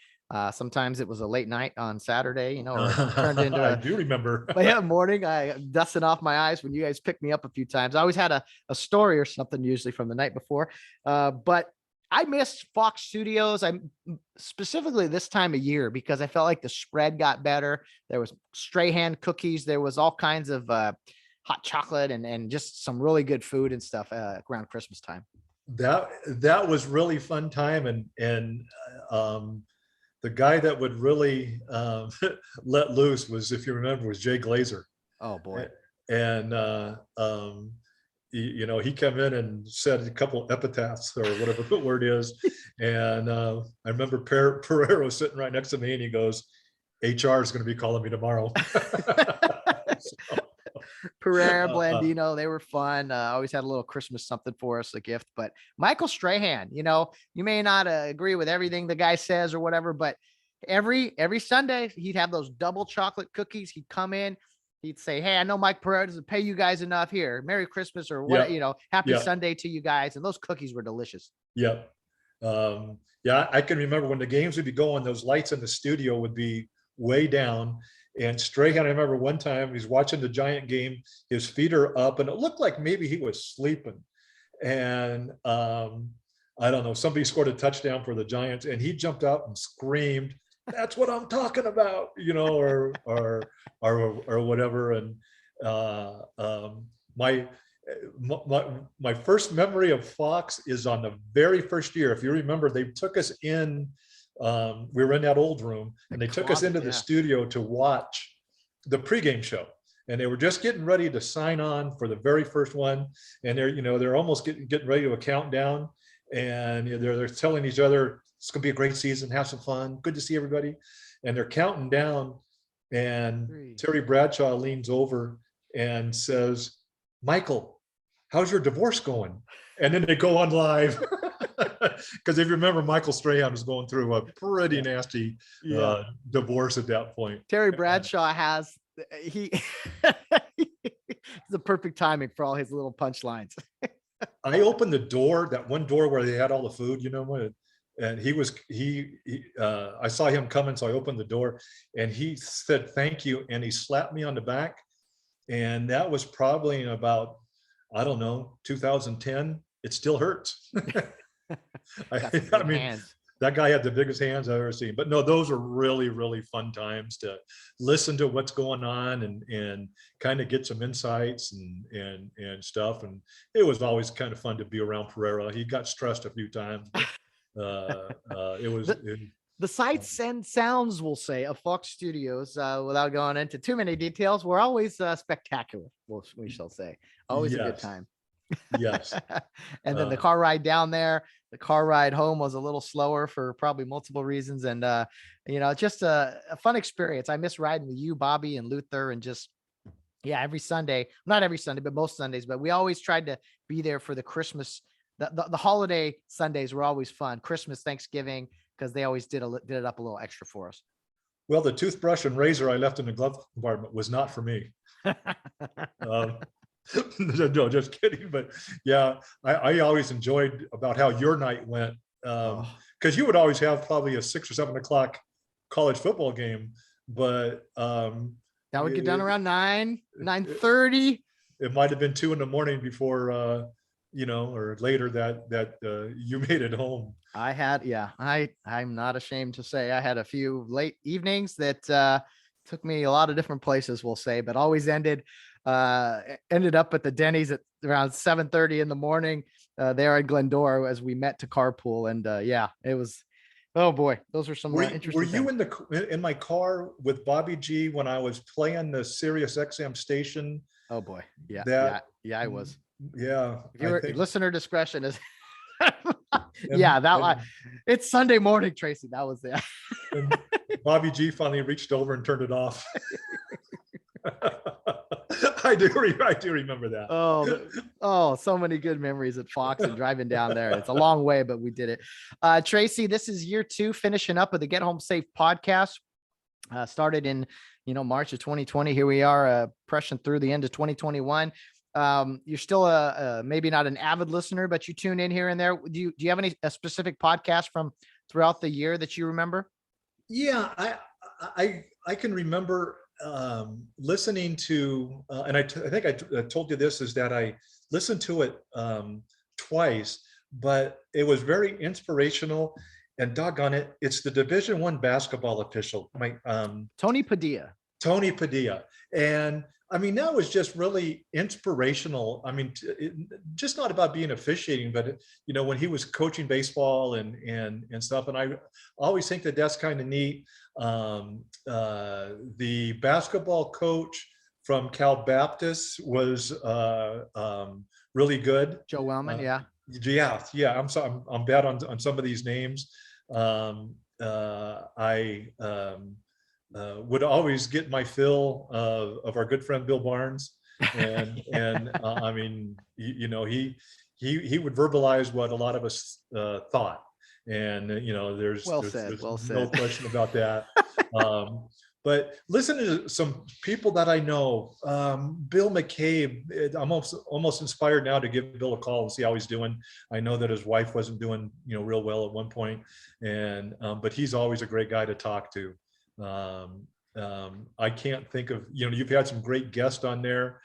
Sometimes it was a late night on Saturday, or it turned into I do remember. morning. I'm dusting off my eyes when you guys picked me up a few times. I always had a story or something, usually from the night before. But I missed Fox Studios. I specifically this time of year because I felt like the spread got better. There was Strahan cookies. There was all kinds of hot chocolate and just some really good food and stuff around Christmas time. That was really fun time. And the guy that would really let loose was, if you remember, was Jay Glazer. Oh boy. And he came in and said a couple epitaphs or whatever the word is. And I remember Pereiro sitting right next to me, and he goes, "HR is going to be calling me tomorrow." Pereira, Blandino, they were fun. Always had a little Christmas something for us, a gift. But Michael Strahan, you may not agree with everything the guy says or whatever, but every Sunday he'd have those double chocolate cookies. He'd come in, he'd say, "Hey, I know Mike Pereira doesn't pay you guys enough. Here, Merry Christmas," or what, Happy Sunday to you guys. And those cookies were delicious. Yep. I can remember when the games would be going, those lights in the studio would be way down. And Strahan, I remember one time he's watching the Giant game, his feet are up, and it looked like maybe he was sleeping. And I don't know, somebody scored a touchdown for the Giants, and he jumped out and screamed, "That's what I'm talking about," or whatever. And my first memory of Fox is on the very first year. If you remember, they took us in. We were in that old room, and they took us into the studio to watch the pregame show, and they were just getting ready to sign on for the very first one, and they're almost getting ready to a countdown, and they're telling each other it's going to be a great season, have some fun, good to see everybody, and they're counting down. And Terry Bradshaw leans over and says, "Michael, how's your divorce going?" And then they go on live. Because if you remember, Michael Strahan was going through a pretty nasty divorce at that point. Terry Bradshaw has he's the perfect timing for all his little punchlines. I opened the door, that one door where they had all the food, and I saw him coming, so I opened the door, and he said thank you, and he slapped me on the back, and that was probably in about, I don't know, 2010. It still hurts. I mean, hands. That guy had the biggest hands I've ever seen. But no, those are really, really fun times to listen to what's going on and kind of get some insights and stuff. And it was always kind of fun to be around Pereira. He got stressed a few times. But, the sights and sounds, we'll say, of Fox Studios, without going into too many details, were always spectacular. We shall say, always a good time. Yes. And then the car ride down there, the car ride home was a little slower for probably multiple reasons. And, just a fun experience. I miss riding with you, Bobby, and Luther, and just, every Sunday, not every Sunday, but most Sundays, but we always tried to be there for the Christmas, the holiday Sundays were always fun. Christmas, Thanksgiving, because they always did it up a little extra for us. Well, the toothbrush and razor I left in the glove compartment was not for me. No, just kidding. But yeah, I always enjoyed about how your night went. Because you would always have probably a 6 or 7 o'clock college football game, but that would get done around 9:30. It might have been 2 a.m. before or later that you made it home. I had, I'm not ashamed to say I had a few late evenings that took me a lot of different places, we'll say, but always ended up at the Denny's at around 7:30 in the morning there in Glendora as we met to carpool. And it was, oh boy, those are some interesting Were you in my car with Bobby G when I was playing the Sirius XM station? Oh boy. Yeah. I was. Yeah. Listener discretion is it's Sunday morning, Tracy. That was it. Bobby G finally reached over and turned it off. I do remember that. Oh, so many good memories at Fox and driving down there. It's a long way, but we did it. Tracy, this is year 2, finishing up with the Get Home Safe podcast. Started in, March of 2020. Here we are, pressing through the end of 2021. You're still maybe not an avid listener, but you tune in here and there. Do you have any specific podcast from throughout the year that you remember? Yeah, I can remember listening to, and I think I told you this, is that I listened to it twice, but it was very inspirational. And doggone it, it's the Division I basketball official, Tony Padilla. And I mean, that was just really inspirational. I mean, just not about being officiating, but when he was coaching baseball and stuff. And I always think that that's kind of neat. The basketball coach from Cal Baptist was really good. Joe Wellman, yeah. I'm bad on some of these names. I would always get my fill of our good friend Bill Barnes, and I mean, he would verbalize what a lot of us thought, and there's no question about that. But listen to some people that I know. Bill McCabe, I'm almost inspired now to give Bill a call and see how he's doing. I know that his wife wasn't doing real well at one point, and but he's always a great guy to talk to. I can't think of, you've had some great guests on there.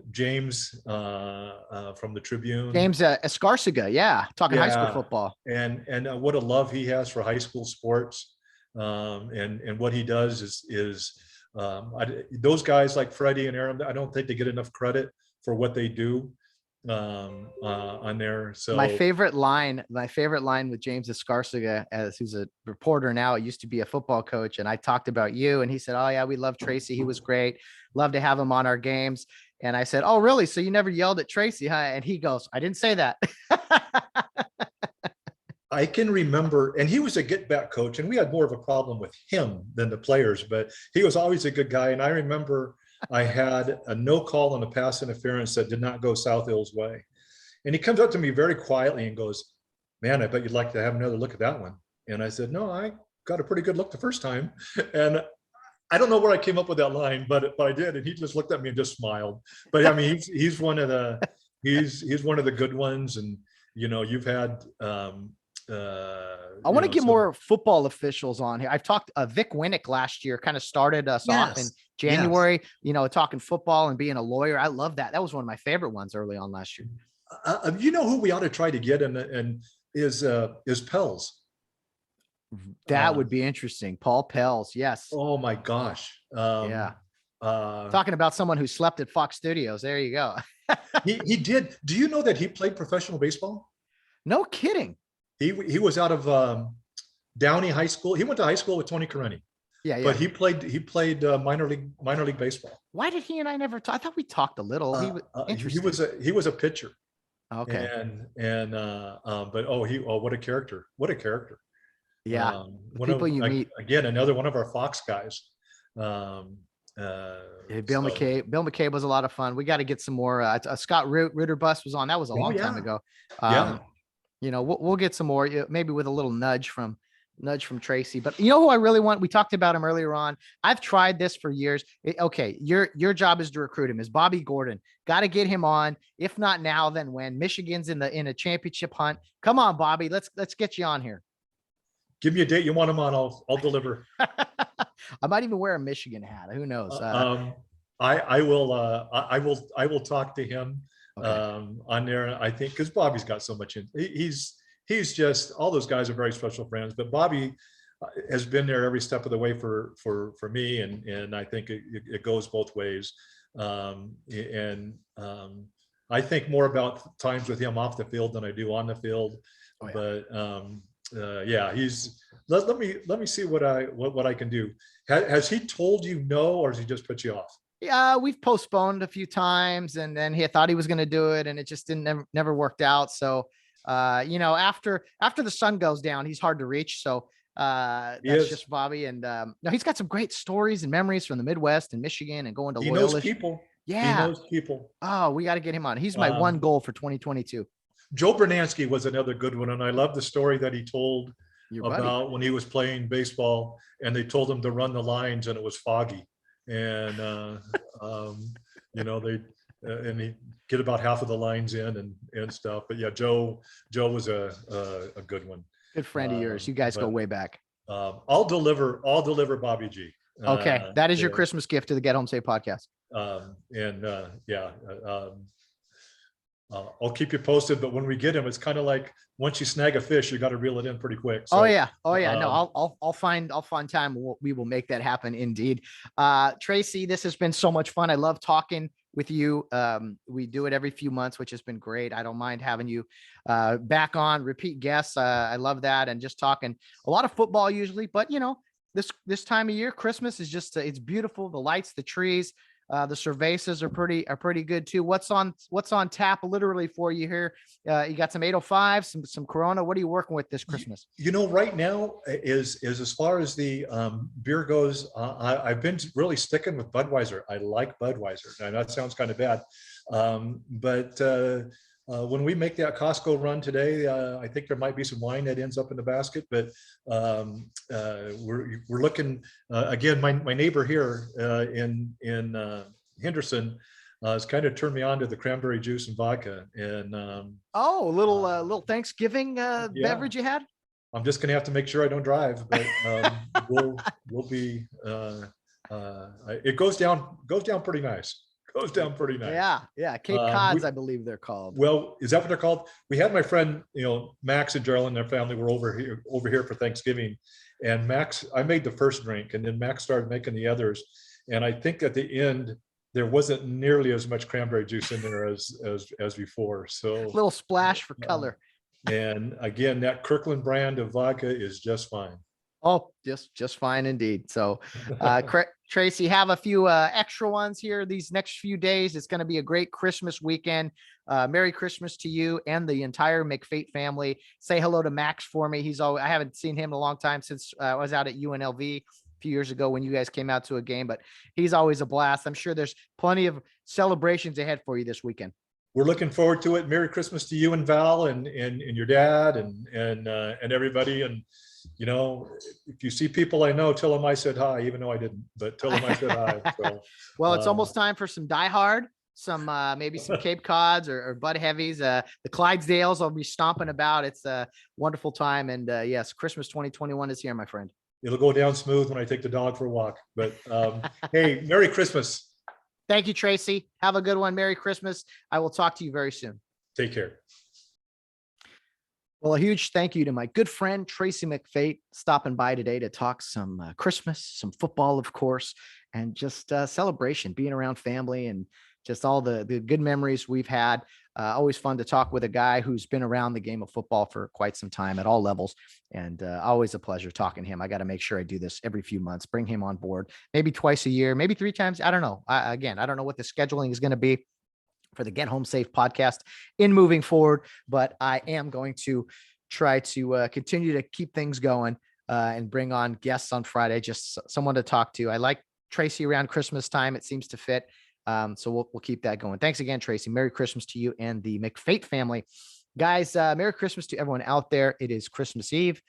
James from the Tribune. James Escarcega, talking high school football. And what a love he has for high school sports. And what he does is those guys like Freddie and Aaron, I don't think they get enough credit for what they do on there. So my favorite line with James Escarcega, who's a reporter now, used to be a football coach, and I talked about you, and he said, "Oh yeah, we love Tracy. He was great. Love to have him on our games." And I said, "Oh really? So you never yelled at Tracy, huh?" And he goes, "I didn't say that." I can remember, and he was a get back coach, and we had more of a problem with him than the players, but he was always a good guy. And I remember I had a no call on a pass interference that did not go South Hill's way. And he comes up to me very quietly and goes, "Man, I bet you'd like to have another look at that one." And I said, "No, I got a pretty good look the first time." And I don't know where I came up with that line, but I did. And he just looked at me and just smiled. But I mean, he's one of the good ones. And, you've had, I want to get more football officials on here. I've talked Vic Winnick last year, kind of started us off in January, talking football and being a lawyer. I love that. That was one of my favorite ones early on last year. Who we ought to try to get and is Pels. That would be interesting. Paul Pels. Yes. Oh my gosh. Talking about someone who slept at Fox Studios. There you go. he did. Do you know that he played professional baseball? No kidding. He was out of Downey High School. He went to high school with Tony Careni. Yeah. But he played minor league baseball. Why did he and I never talk? I thought we talked a little. He was interesting. He was a pitcher. Okay. But what a character. What a character. Yeah. People you meet. Again, another one of our Fox guys. Bill McCabe. Bill McCabe was a lot of fun. We got to get some more. Scott Ritter bus was on. That was a long time ago. We'll get some more, maybe with a little nudge from Tracy. But you know who I really want? We talked about him earlier on. I've tried this for years. Okay, your job is to recruit him. Is Bobby Gordon? Got to get him on. If not now, then when? Michigan's in a championship hunt. Come on, Bobby. Let's get you on here. Give me a date you want him on. I'll deliver. I might even wear a Michigan hat. Who knows? I will talk to him on there. I think because Bobby's got so much he's just, all those guys are very special friends, but Bobby has been there every step of the way for me. And I think it goes both ways. I think more about times with him off the field than I do on the field. Oh, yeah. But he's let me see what I can do. Has he told you no, or has he just put you off? Yeah, we've postponed a few times, and then he thought he was going to do it, and it just never worked out. So, after the sun goes down, he's hard to reach. So that's just Bobby. And he's got some great stories and memories from the Midwest and Michigan and going to Loyola. He knows people. Yeah, he knows people. Oh, we got to get him on. He's my one goal for 2022. Joe Bernansky was another good one, and I love the story that he told about when he was playing baseball, and they told him to run the lines, and it was foggy, and and he get about half of the lines in and stuff. But yeah, Joe was a good one. Good friend of yours. You guys go way back. I'll deliver Bobby G. Okay, that is your Christmas gift to the Get Home Safe podcast. I'll keep you posted, but when we get him, it's kind of like once you snag a fish, you got to reel it in pretty quick. So, oh yeah. No, I'll find time. We will make that happen. Indeed. Tracy, this has been so much fun. I love talking with you. We do it every few months, which has been great. I don't mind having you back on, repeat guests. I love that. And just talking a lot of football usually, but this time of year, Christmas is just, it's beautiful. The lights, the trees, the cervezas are pretty good too. What's on tap literally for you here? You got some 805, some Corona. What are you working with this Christmas? Right now is as far as the beer goes, I've been really sticking with Budweiser. I like Budweiser. Now that sounds kind of bad, but when we make that Costco run today, I think there might be some wine that ends up in the basket, but we're looking again. My neighbor here in Henderson has kind of turned me on to the cranberry juice and vodka. And a little Thanksgiving beverage you had. I'm just gonna have to make sure I don't drive, but we'll be. It goes down pretty nice. Goes down pretty nice. Yeah. Cape Cods, I believe they're called. Well, is that what they're called? We had my friend, Max and Gerald and their family were over here for Thanksgiving, and Max, I made the first drink, and then Max started making the others, and I think at the end there wasn't nearly as much cranberry juice in there as before. So a little splash for color. And again, that Kirkland brand of vodka is just fine. Oh, just fine indeed. So, Tracy, have a few extra ones here these next few days. It's going to be a great Christmas weekend. Merry Christmas to you and the entire McFate family. Say hello to Max for me. I haven't seen him in a long time since I was out at UNLV a few years ago when you guys came out to a game, but he's always a blast. I'm sure there's plenty of celebrations ahead for you this weekend. We're looking forward to it. Merry Christmas to you and Val and your dad and everybody. And you know, if you see people I know, tell them I said hi, even though I didn't, but tell them I said hi. So, well, it's almost time for some Die Hard, some maybe some Cape Cods or Bud Heavies. The Clydesdales will be stomping about. It's a wonderful time. And yes, Christmas 2021 is here, my friend. It'll go down smooth when I take the dog for a walk. But hey, Merry Christmas. Thank you, Tracy. Have a good one. Merry Christmas. I will talk to you very soon. Take care. Well, a huge thank you to my good friend, Tracy McFate, stopping by today to talk some Christmas, some football, of course, and just celebration, being around family and just all the good memories we've had. Always fun to talk with a guy who's been around the game of football for quite some time at all levels. And always a pleasure talking to him. I got to make sure I do this every few months, bring him on board, maybe twice a year, maybe 3 times. I don't know. I don't know what the scheduling is going to be for the Get Home Safe podcast in moving forward, but I am going to try to continue to keep things going and bring on guests on Friday, just someone to talk to. I like Tracy around Christmas time. It seems to fit. So we'll keep that going. Thanks again, Tracy. Merry Christmas to you and the McFate family. Guys, Merry Christmas to everyone out there. It is Christmas Eve.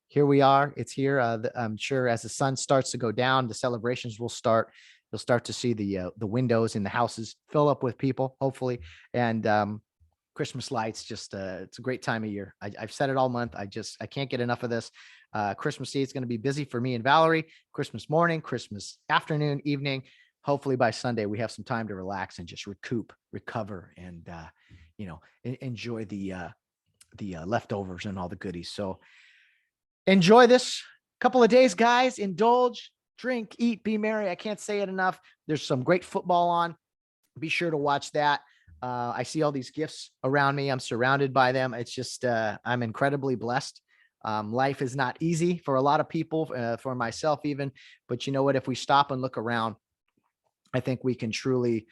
Here we are. It's here. I'm sure as the sun starts to go down, the celebrations will start. You'll start to see the windows in the houses fill up with people, hopefully. And Christmas lights, just it's a great time of year. I've said it all month. I can't get enough of this. Christmas Eve is going to be busy for me and Valerie. Christmas morning, Christmas afternoon, evening. Hopefully by Sunday, we have some time to relax and just recover, and enjoy the leftovers and all the goodies. So enjoy this couple of days, guys. Indulge, drink, eat, be merry. I can't say it enough. There's some great football on. Be sure to watch that. I see all these gifts around me. I'm surrounded by them. It's just, I'm incredibly blessed. Life is not easy for a lot of people, for myself even, but you know what, if we stop and look around, I think we can truly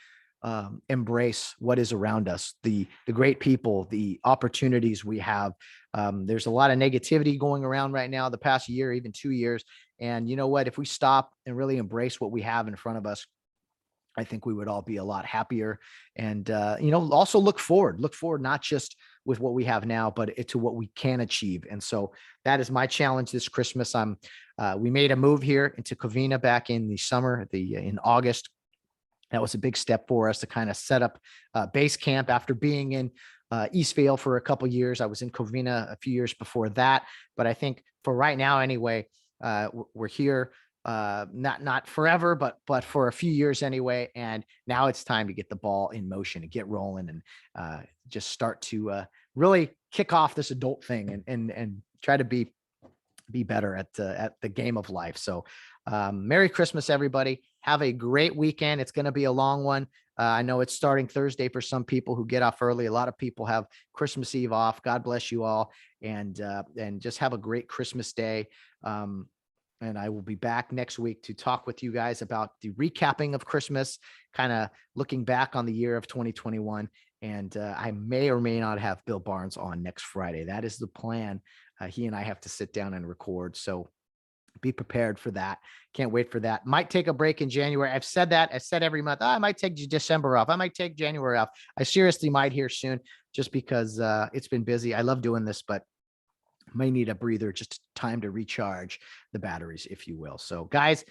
embrace what is around us, the great people, the opportunities we have. There's a lot of negativity going around right now, the past year, even 2 years. And you know what, if we stop and really embrace what we have in front of us, I think we would all be a lot happier. And, also look forward, not just with what we have now, but to what we can achieve. And so that is my challenge this Christmas. We made a move here into Covina back in the summer, in August. That was a big step for us to kind of set up base camp after being in Eastvale for a couple of years. I was in Covina a few years before that, but I think for right now anyway, we're here. Not forever, but for a few years anyway. And now it's time to get the ball in motion and get rolling and just start to really kick off this adult thing and try to be better at the game of life. So Merry Christmas, everybody. Have a great weekend. It's going to be a long one. I know it's starting Thursday for some people who get off early. A lot of people have Christmas Eve off. God bless you all. And just have a great Christmas day. And I will be back next week to talk with you guys about the recapping of Christmas, kind of looking back on the year of 2021. And I may or may not have Bill Barnes on next Friday. That is the plan. He and I have to sit down and record. So be prepared for that. Can't wait for that. Might take a break in January. I've said that. I said every month, I might take December off. I might take January off. I seriously might here soon, just because it's been busy. I love doing this, but may need a breather, just time to recharge the batteries, if you will. So guys,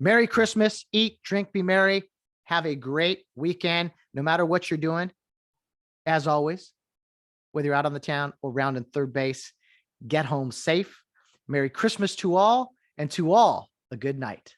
Merry Christmas, eat, drink, be merry. Have a great weekend, no matter what you're doing. As always, whether you're out on the town or rounding third base, get home safe. Merry Christmas to all, and to all a good night.